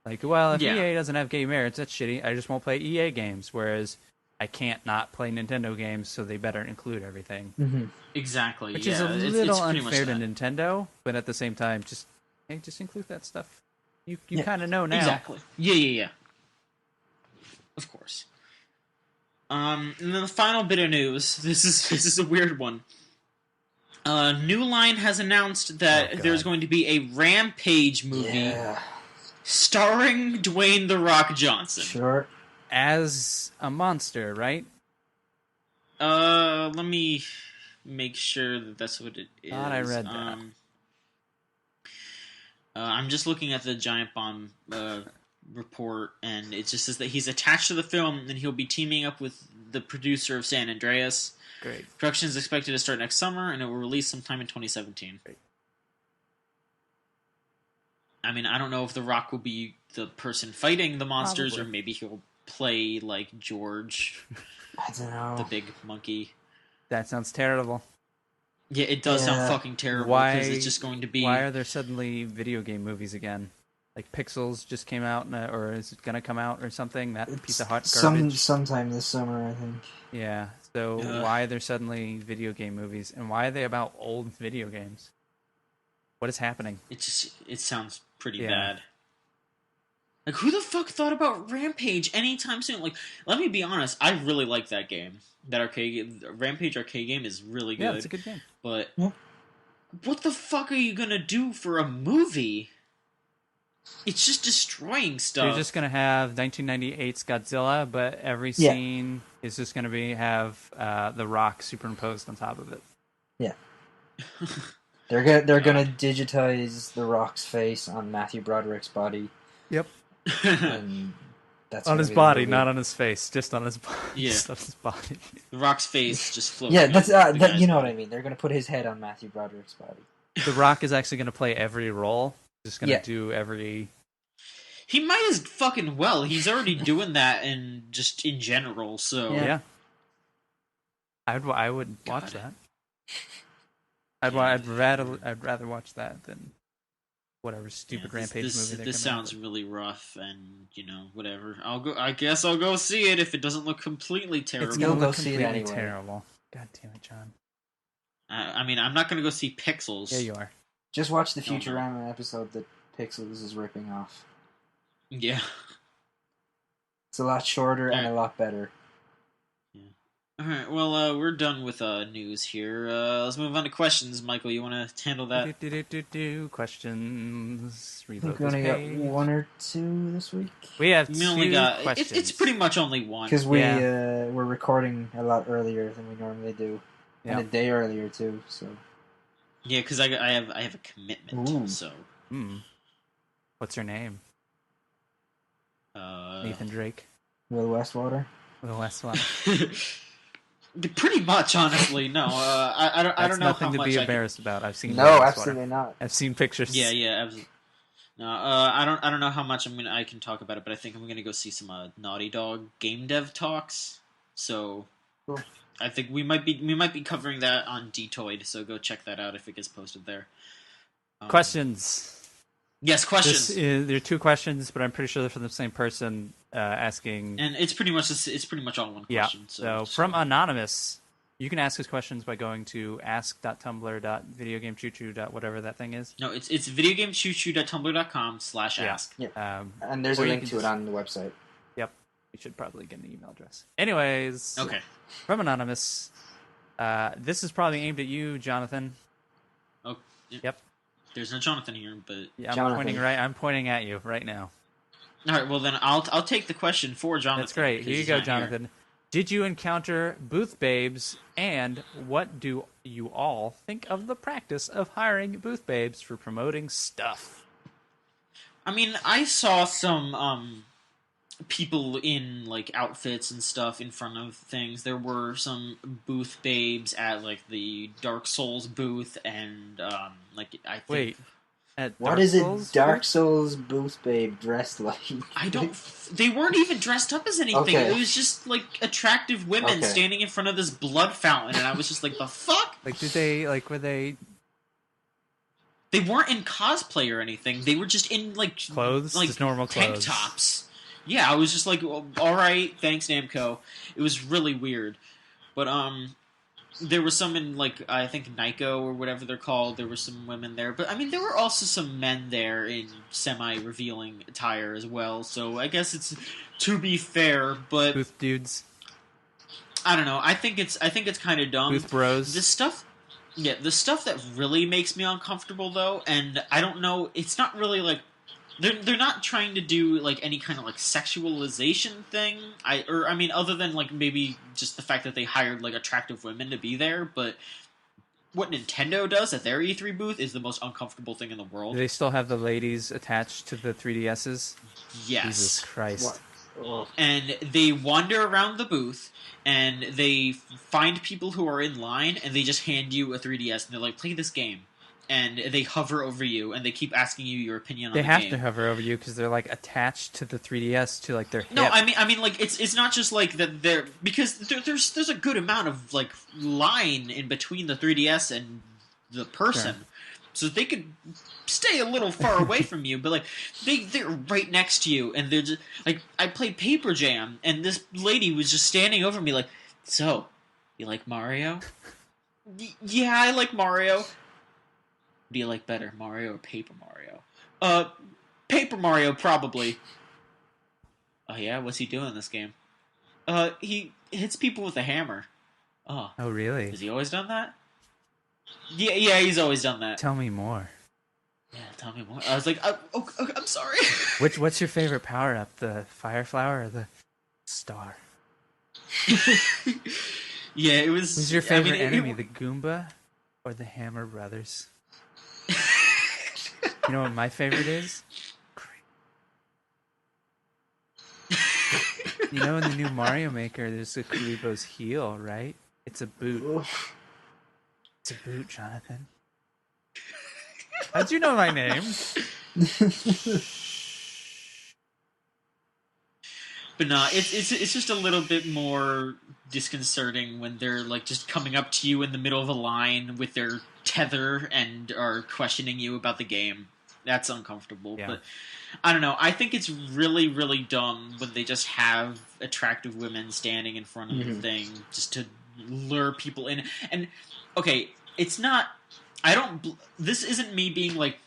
Like, well, if EA doesn't have gay marriage, that's shitty. I just won't play EA games, whereas I can't not play Nintendo games, so they better include everything. Mm-hmm. Exactly. Which is a little unfair to Nintendo, but at the same time, just include that stuff. You kind of know now. Exactly. Yeah. Of course. And then the final bit of news. This is a weird one. New Line has announced that there's going to be a Rampage movie starring Dwayne "The Rock" Johnson. Sure. As a monster, right? Let me make sure that that's what it is. Thought I read that. I'm just looking at the Giant Bomb report, and it just says that he's attached to the film, and he'll be teaming up with the producer of San Andreas. Great. Production is expected to start next summer, and it will release sometime in 2017. Great. I mean, I don't know if The Rock will be the person fighting the monsters, Probably. or maybe he'll play like George, I don't know. the big monkey. That sounds terrible. Yeah, it does sound fucking terrible, because it's just going to be... Why are there suddenly video game movies again? Like Pixels just came out, or is it going to come out or something? That piece of hot garbage? Sometime this summer, I think. Yeah, so why are there suddenly video game movies? And why are they about old video games? What is happening? It sounds pretty bad. Like, who the fuck thought about Rampage anytime soon? Like, let me be honest, I really like that game. That Rampage arcade game is really good. Yeah, it's a good game. But what the fuck are you gonna do for a movie? It's just destroying stuff. You're just gonna have 1998's Godzilla, but every scene is just gonna have The Rock superimposed on top of it. Yeah. They're gonna digitize The Rock's face on Matthew Broderick's body. Yep. And that's on his body, not on his face, just on his body. Yeah. Just on his body. The Rock's face just floating. Yeah, that's you know what I mean. They're gonna put his head on Matthew Broderick's body. The Rock is actually gonna play every role. Just gonna do every. He might as fucking well. He's already doing that in general. So yeah. I would watch that. I'd rather watch that than whatever stupid Rampage movie. This sounds really rough, and whatever. I guess I'll go see it if it doesn't look completely terrible. It's gonna look completely terrible. God damn it, John. I mean, I'm not gonna go see Pixels. Yeah, you are. Just watch the Futurama episode that Pixels is ripping off. Yeah. It's a lot shorter and a lot better. Alright, well, we're done with news here. Let's move on to questions. Michael, you want to handle that? Questions. I think we only got one or two this week. We have two questions. It's pretty much only one. Because we're recording a lot earlier than we normally do. Yeah. And a day earlier, too, so... Yeah, because I have a commitment, so... What's her name? Nathan Drake. Will Westwater? Will Westwater. Pretty much, honestly. No, I don't know how much. Nothing to be embarrassed about. I've seen. No, absolutely not. I've seen pictures. Yeah, absolutely. No, I don't know how much I can talk about it, but I think I'm gonna go see some Naughty Dog game dev talks. So, cool. I think we might be covering that on Dtoid. So go check that out if it gets posted there. Questions. Yes, questions. There are two questions, but I'm pretty sure they're from the same person asking. And it's pretty much all one question. Yeah. So from Anonymous, you can ask us questions by going to ask.tumblr.videogamechoochoo.whatever that thing is. No, it's videogamechoochoo.tumblr.com/ask. Yeah. And there's a link to it on the website. Yep. You should probably get an email address. Anyways. Okay. From Anonymous, this is probably aimed at you, Jonathan. Oh. Yep. There's no Jonathan here, but yeah, I'm pointing at you right now. All right, well then I'll take the question for Jonathan. That's great. because Here you he's go, not here. Jonathan. Did you encounter booth babes, and what do you all think of the practice of hiring booth babes for promoting stuff? I mean, I saw some people in like outfits and stuff in front of things. There were some booth babes at like the Dark Souls booth, and like I think Wait, at What Dark is Souls a Dark booth? Souls booth babe dressed like? I don't. They weren't even dressed up as anything. Okay. It was just like attractive women Okay. standing in front of this blood fountain, and I was just like, the fuck. Like, did they were they They weren't in cosplay or anything. They were just in like clothes? like Just normal tank clothes. tops. Yeah, I was just like, well, all right, thanks, Namco. It was really weird, but there was some in like I think Nyko or whatever they're called. There were some women there, but I mean, there were also some men there in semi-revealing attire as well. So I guess it's to be fair, but Booth dudes, I don't know. I think it's kind of dumb. booth bros. The stuff, yeah, the stuff that really makes me uncomfortable though, and I don't know. It's not really like they're not trying to do like any kind of like sexualization thing. I mean, other than like maybe just the fact that they hired like attractive women to be there, but what Nintendo does at their E3 booth is the most uncomfortable thing in the world. Do they still have the ladies attached to the 3DSs? Yes. Jesus Christ. What? Oh. And they wander around the booth and they find people who are in line and they just hand you a 3DS and they're like, play this game. And they hover over you and they keep asking you your opinion on They the have game. to hover over you because they're like attached to the 3DS to like their hip. No, I mean, like it's not just like that. They're because there's a good amount of like line in between the 3DS and the person, Sure. so they could stay a little far away from you. But like they're right next to you, and they're just like I played Paper Jam, and this lady was just standing over me like, so you like Mario? Yeah, I like Mario. What do you like better, Mario or Paper Mario? Paper Mario, probably. Oh yeah, what's he doing in this game? He hits people with a hammer. Oh, Oh, really? has he always done that? Yeah, he's always done that. Tell me more. Yeah, tell me more. I was like, oh, I'm sorry. What's your favorite power up? The fire flower or the star? Yeah, it was. Who's your favorite I mean, enemy? The Goomba or the Hammer Brothers? You know what my favorite is? You know, in the new Mario Maker, there's a Karibo's heel, right? It's a boot. It's a boot, Jonathan. How'd you know my name? But no, it's just a little bit more disconcerting when they're like just coming up to you in the middle of a line with their tether and are questioning you about the game. That's uncomfortable. Yeah. But I don't know. I think it's really, really dumb when they just have attractive women standing in front of the thing just to lure people in. And okay, it's not. I don't. This isn't me being like,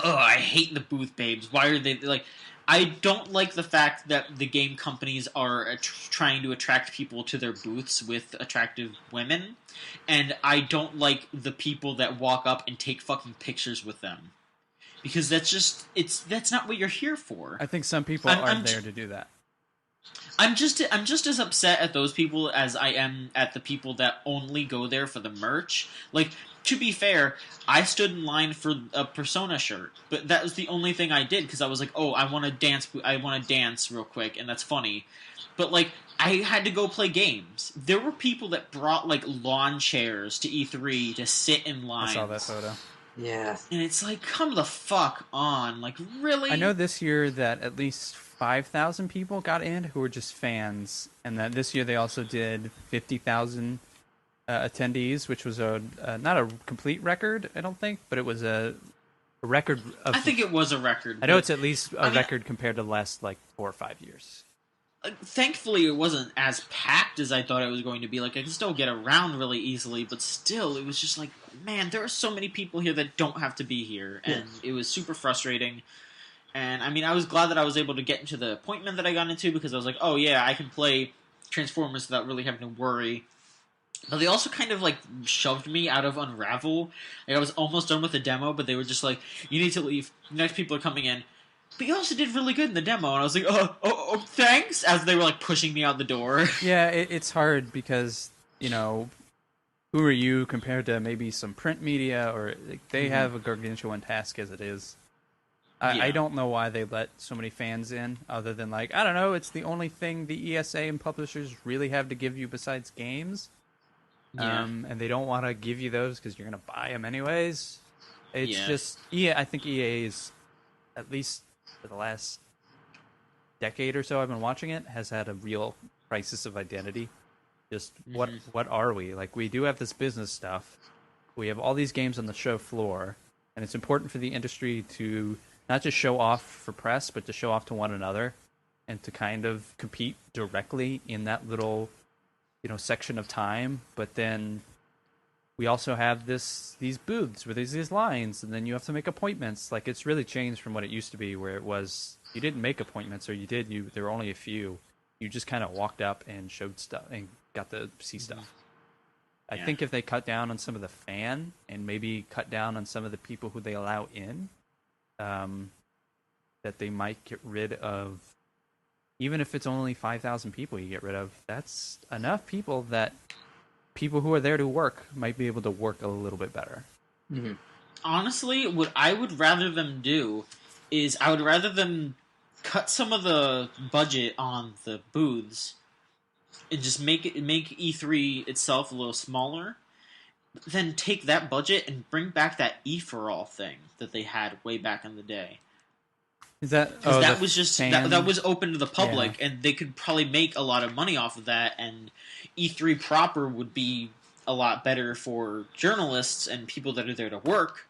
oh, I hate the booth babes. Why are they like? I don't like the fact that the game companies are trying to attract people to their booths with attractive women, and I don't like the people that walk up and take fucking pictures with them, because that's not what you're here for. I think some people are there to do that. I'm just as upset at those people as I am at the people that only go there for the merch. Like, to be fair, I stood in line for a Persona shirt, but that was the only thing I did because I was like, oh, I want to dance real quick, and that's funny. But like, I had to go play games. There were people that brought like lawn chairs to E3 to sit in lines. I saw that photo. Yeah. And it's like, come the fuck on. Like, really? I know this year that at least 5,000 people got in who were just fans, and that this year they also did 50,000 attendees, which was not a complete record, I don't think, but it was a record of... I think it was a record. I know it's at least a record compared to the last, like, 4 or 5 years. Thankfully, it wasn't as packed as I thought it was going to be. Like, I can still get around really easily, but still, it was just like, man, there are so many people here that don't have to be here, and it was super frustrating. And, I mean, I was glad that I was able to get into the appointment that I got into, because I was like, oh, yeah, I can play Transformers without really having to worry. But they also kind of, like, shoved me out of Unravel. Like, I was almost done with the demo, but they were just like, you need to leave. Next people are coming in. but you also did really good in the demo. And I was like, oh, thanks, as they were like pushing me out the door. Yeah, it's hard because, who are you compared to maybe some print media, or like, they have a gargantuan task as it is. I don't know why they let so many fans in, other than like, I don't know, it's the only thing the ESA and publishers really have to give you besides games. Yeah. And they don't want to give you those because you're going to buy them anyways. It's just, I think EA is, at least for the last decade or so I've been watching it, has had a real crisis of identity. Just what are we? Like, we do have this business stuff. We have all these games on the show floor, and it's important for the industry to not just show off for press, but to show off to one another and to kind of compete directly in that little, section of time. But then we also have these booths where there's these lines, and then you have to make appointments. Like, it's really changed from what it used to be, where it was you didn't make appointments, or there were only a few. You just kind of walked up and showed stuff and got to see stuff. I think if they cut down on some of the fan and maybe cut down on some of the people who they allow in, that they might get rid of, even if it's only 5,000 people you get rid of, that's enough people that people who are there to work might be able to work a little bit better. Mm-hmm. Honestly, what I would rather them do is I would rather them cut some of the budget on the booths and just make E3 itself a little smaller, then take that budget and bring back that E4All thing that they had way back in the day. Is that that was just that was open to the public, and they could probably make a lot of money off of that, and E3 proper would be a lot better for journalists and people that are there to work,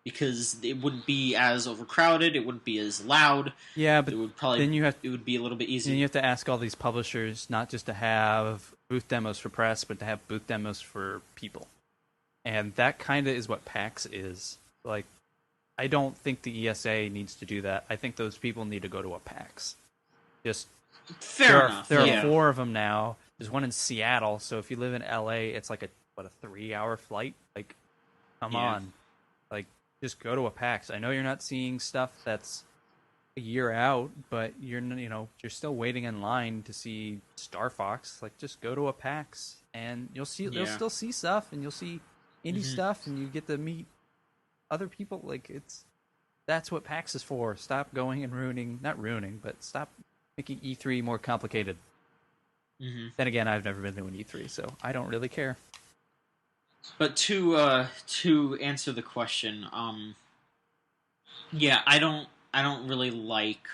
because it wouldn't be as overcrowded, it wouldn't be as loud. Yeah, but it would probably it would be a little bit easier. Then you have to ask all these publishers not just to have booth demos for press, but to have booth demos for people. And that kind of is what PAX is. Like, I don't think the ESA needs to do that. I think those people need to go to a PAX. Just fair enough. There are 4 of them now. There's one in Seattle, so if you live in LA, it's like a 3-hour flight. Like, come on. Like, just go to a PAX. I know you're not seeing stuff that's a year out, but you're still waiting in line to see Star Fox. Like, just go to a PAX and you'll still see stuff, and you'll see indie stuff, and you get to meet other people. Like, that's what PAX is for. Stop going and not ruining, but stop making E3 more complicated. Then again, I've never been to an E3, so I don't really care. But to answer the question, I don't really like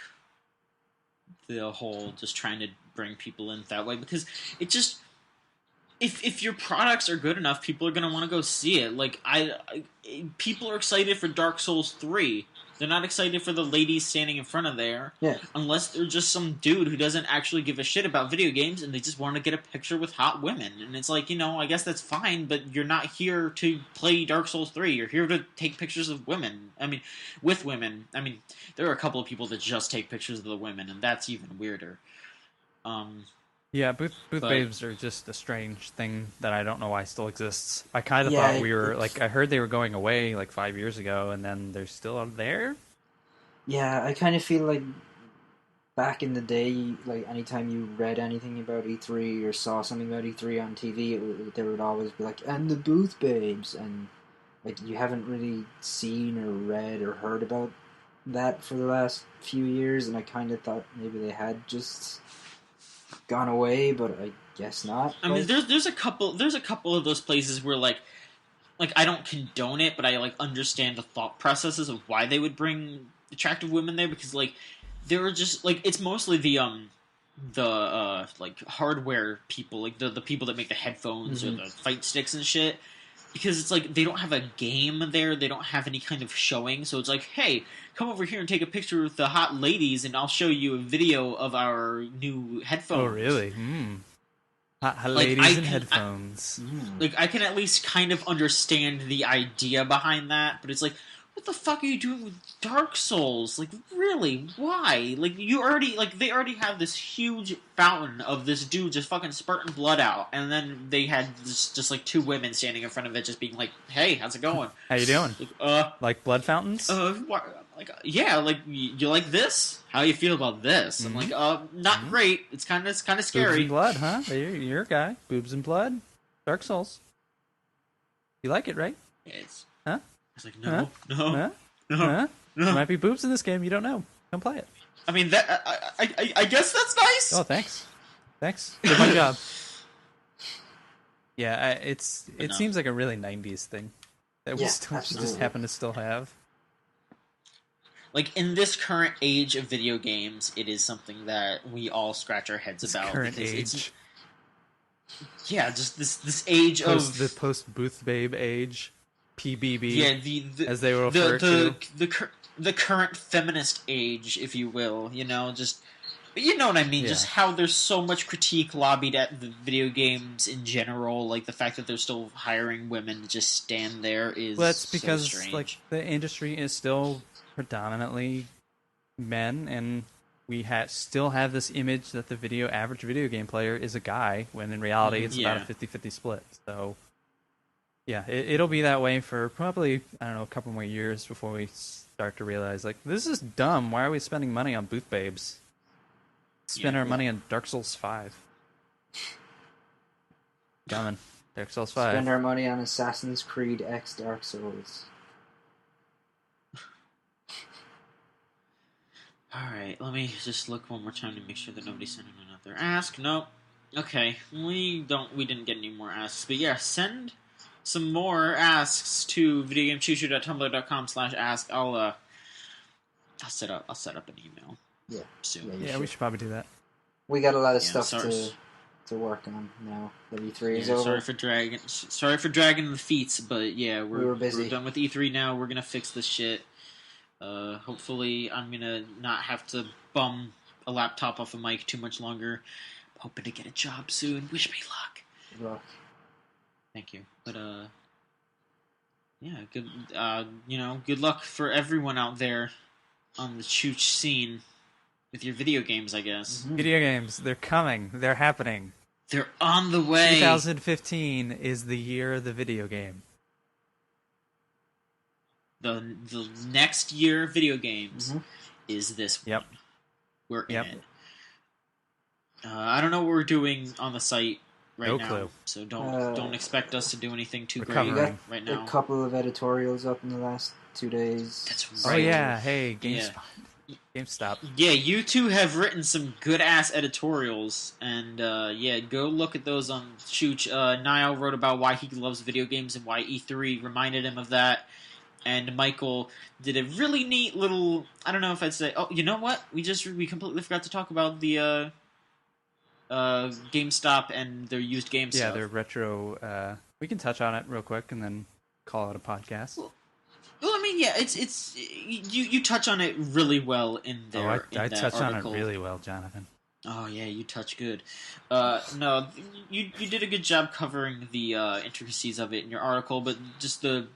the whole just trying to bring people in that way, because it just, if your products are good enough, people are going to want to go see it. Like, people are excited for Dark Souls 3. They're not excited for the ladies standing in front of there. Yeah. Unless they're just some dude who doesn't actually give a shit about video games and they just want to get a picture with hot women. And it's like, I guess that's fine, but you're not here to play Dark Souls 3. You're here to take pictures of women. I mean, with women. I mean, there are a couple of people that just take pictures of the women, and that's even weirder. Yeah, booth babes are just a strange thing that I don't know why still exists. I kind of thought we were, like, I heard they were going away, like, 5 years ago, and then they're still out there? Yeah, I kind of feel like back in the day, like, anytime you read anything about E3 or saw something about E3 on TV, there would always be like, and the booth babes, and, like, you haven't really seen or read or heard about that for the last few years, and I kind of thought maybe they had just gone away, but I guess not. I mean, there's a couple of those places where like I don't condone it, but I like understand the thought processes of why they would bring attractive women there, because like there are just like, it's mostly the like hardware people, like the people that make the headphones or the fight sticks and shit. Because it's like, they don't have a game there, they don't have any kind of showing, so it's like, hey, come over here and take a picture with the hot ladies, and I'll show you a video of our new headphones. Oh, really? Hot ladies and headphones. Like, I can at least kind of understand the idea behind that, but it's like, what the fuck are you doing with Dark Souls? Like, really? Why? Like, they already have this huge fountain of this dude just fucking spurting blood out, and then they had just like 2 women standing in front of it just being like, hey, how's it going? How you doing? Like, like blood fountains? Like, Like, yeah, like you like this? How you feel about this? Mm-hmm. I'm like, not great. It's kind of scary. Boobs and blood, huh? You're a guy. Boobs and blood. Dark Souls. You like it, right? It's, Huh? it's like no. There might be boobs in this game. You don't know. Come play it. I mean, that I guess that's nice. Oh, thanks. Did my job. Yeah, it seems like a really 90s thing that we still just happen to still have. Like, in this current age of video games, it is something that we all scratch our heads about. Current age. Just this age of... The post-Booth Babe age. PBB. Yeah, as they were referred to. The current feminist age, if you will. You know, But you know what I mean, just how there's so much critique lobbied at the video games in general, like the fact that they're still hiring women to just stand there is well, that's because so strange. Like the industry is still predominantly men, and we still have this image that the average video game player is a guy, when in reality it's about a 50-50 split. So yeah, it'll be that way for probably, I don't know, a couple more years before we start to realize, like, this is dumb. Why are we spending money on booth babes? Spend our money on Dark Souls 5. Coming. Dark Souls 5. Spend our money on Assassin's Creed X Dark Souls. Alright, let me just look one more time to make sure that nobody sent in another ask. Nope. Okay, we didn't get any more asks. But yeah, send some more asks to videogamechoochoo.tumblr.com/ask. I'll set up an email. Yeah. Soon. Yeah, we should probably do that. We got a lot of stuff to work on now. The E3 is over. Sorry for dragging the feet, but yeah, we were busy. We're done with E3 now. We're gonna fix this shit. Hopefully, I'm gonna not have to bum a laptop off a mic too much longer. I'm hoping to get a job soon. Wish me luck. Good luck. Thank you. But yeah, good. Good luck for everyone out there on the chooch scene with your video games, I guess. Mm-hmm. Video games, they're coming. They're happening. They're on the way. 2015 is the year of the video game. The next year of video games is this one. Yep. We're in it. I don't know what we're doing on the site right now. Clue. So don't expect us to do anything too great right now. A couple of editorials up in the last 2 days. That's right. Oh yeah, hey, GameStop. Yeah, you two have written some good-ass editorials, and go look at those on Chooch. Niall wrote about why he loves video games and why E3 reminded him of that, and Michael did a really neat little, I don't know if I'd say, oh, you know what? We completely forgot to talk about the GameStop and their used game stuff. Yeah, their retro, we can touch on it real quick and then call it a podcast. Well, I mean, yeah, it's you touch on it really well in there. I touch on it really well, Jonathan. Oh yeah, you touch good. No, you did a good job covering the intricacies of it in your article, but just the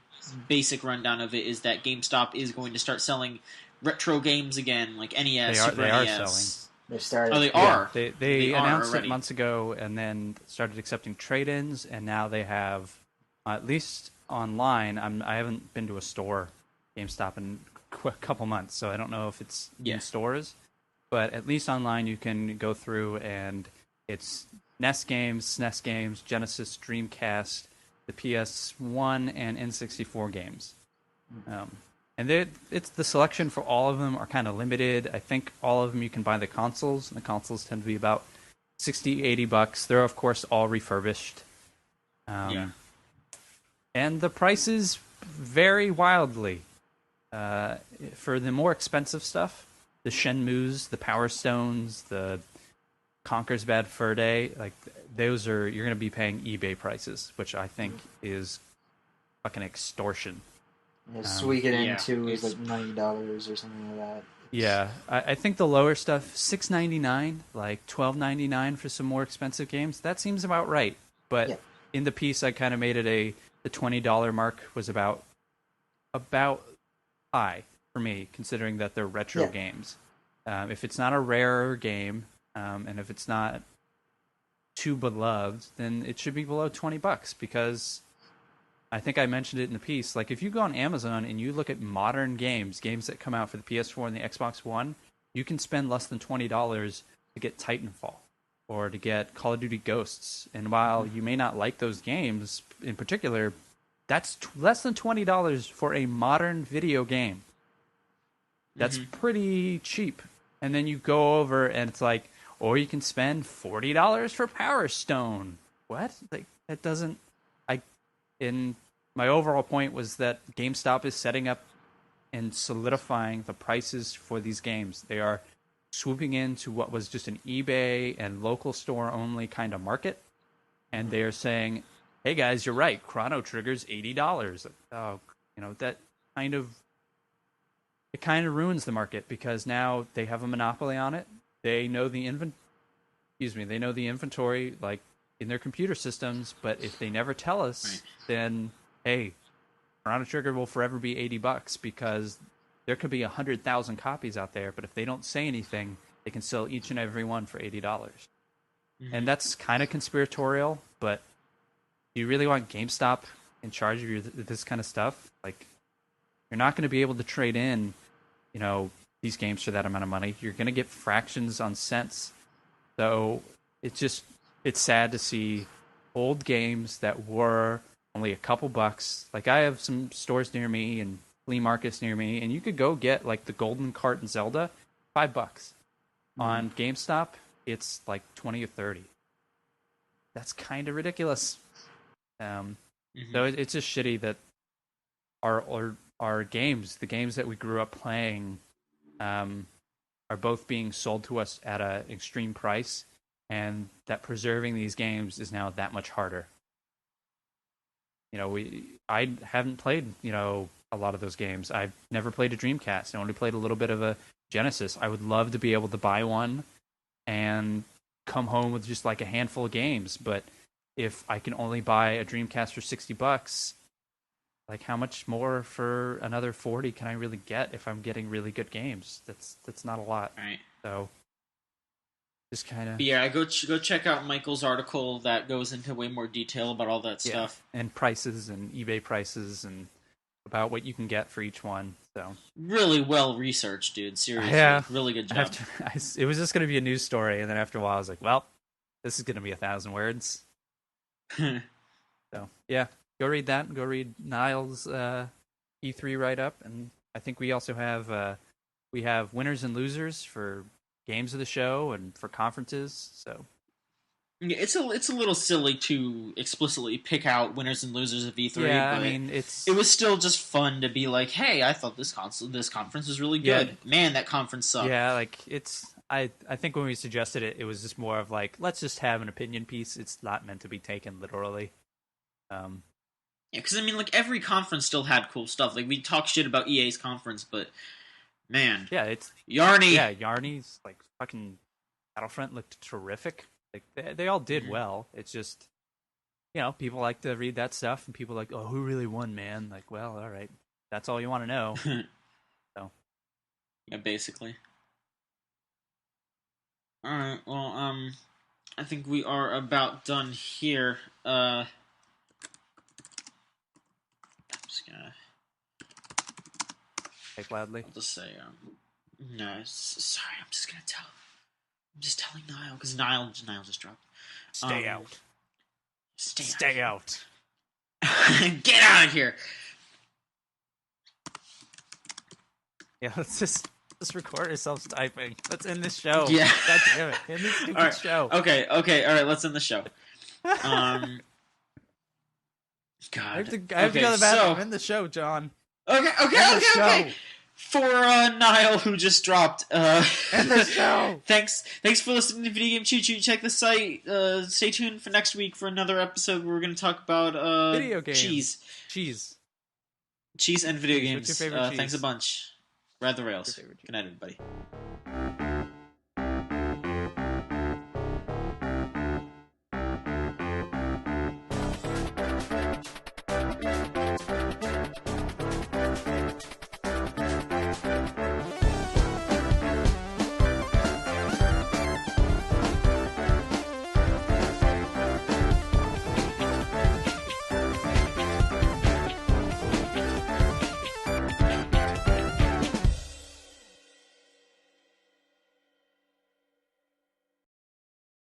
basic rundown of it is that GameStop is going to start selling retro games again, like NES, Super they NES. are selling. They started. Oh, they are. They announced it months ago, and then started accepting trade-ins, and now they have, at least online. I haven't been to a store, GameStop, in a couple months, so I don't know if it's in stores. But at least online, you can go through, and it's NES games, SNES games, Genesis, Dreamcast, the PS1, and N64 games. And it's the selection for all of them are kind of limited. I think all of them you can buy the consoles, and the consoles tend to be about $60-$80. They're, of course, all refurbished. And the prices vary wildly. For the more expensive stuff, the Shenmues, the Power Stones, the Conker's Bad Fur Day, like those you're going to be paying eBay prices, which I think is fucking extortion. Yeah, Suikoden 2 is like $90 or something like that. Yeah, I think the lower stuff, $6.99, like $12.99 for some more expensive games, that seems about right. But in the piece, I kind of made it the $20 mark was about high for me, considering that they're retro games. If it's not a rarer game, and if it's not too beloved, then it should be below $20 because I think I mentioned it in the piece. Like, if you go on Amazon and you look at modern games that come out for the PS4 and the Xbox One, you can spend less than $20 to get Titanfall or to get Call of Duty Ghosts. And while you may not like those games in particular, that's less than $20 for a modern video game. That's pretty cheap. And then you go over and it's like, or you can spend $40 for Power Stone. What? Like, that doesn't. In my overall point was that GameStop is setting up and solidifying the prices for these games. They are swooping into what was just an eBay and local store only kind of market, and they are saying, "Hey guys, you're right. Chrono Trigger's $80." Oh, that kind of ruins the market because now they have a monopoly on it. They know the They know the inventory like in their computer systems, but if they never tell us, then hey, Chrono Trigger will forever be $80 because there could be 100,000 copies out there, but if they don't say anything, they can sell each and every one for $80. And that's kind of conspiratorial, but do you really want GameStop in charge of this kind of stuff? Like, you're not going to be able to trade in, these games for that amount of money. You're going to get fractions on cents. So it's sad to see old games that were only a couple bucks. Like, I have some stores near me and flea markets near me, and you could go get like the Golden Cart and Zelda, $5. On GameStop, it's like 20 or 30. That's kind of ridiculous. So it's just shitty that our games, the games that we grew up playing, are both being sold to us at an extreme price, and that preserving these games is now that much harder. I haven't played, a lot of those games. I've never played a Dreamcast. I only played a little bit of a Genesis. I would love to be able to buy one and come home with just like a handful of games, but if I can only buy a Dreamcast for $60, like how much more for another 40 can I really get if I'm getting really good games? That's not a lot. Right. So just kind of go check out Michael's article that goes into way more detail about all that stuff and prices and eBay prices and about what you can get for each one. So really well researched, dude. Seriously, really good job. It was just going to be a news story, and then after a while, I was like, well, this is going to be 1,000 words. So yeah, go read that. Go read Niall's E3 write up, and I think we also have winners and losers for games of the show and for conferences. So yeah, it's a little silly to explicitly pick out winners and losers of E3. Yeah, but I mean it was still just fun to be like, hey, I thought this conference was really good. Yeah. Man, that conference sucked. Yeah, like I think when we suggested it, it was just more of like, let's just have an opinion piece. It's not meant to be taken literally. Yeah, because I mean, like every conference still had cool stuff. Like we talk shit about EA's conference, but man, yeah, it's Yarny. Yeah, Yarny's like fucking Battlefront looked terrific. Like they all did well. It's just people like to read that stuff, and people are like, oh, who really won, man? Like, well, all right, that's all you want to know. So yeah, basically. All right, well, I think we are about done here. I'm just gonna take loudly. I'll just say, no, sorry, I'm just telling Niall because Niall just dropped. Stay out. Stay out. Get out of here. Yeah, let's record ourselves typing. Let's end this show. Yeah. God damn it. End this stupid show. Okay, all right, let's end the show. God. I have to go to the bathroom. End the show, John. Okay. For Niall, who just dropped. End the show. Thanks for listening to Video Game Cheat Sheet. Check the site. Stay tuned for next week for another episode where we're going to talk about video games. Cheese and video games. What's your favorite cheese? Thanks a bunch. Ride the rails. Good night, everybody.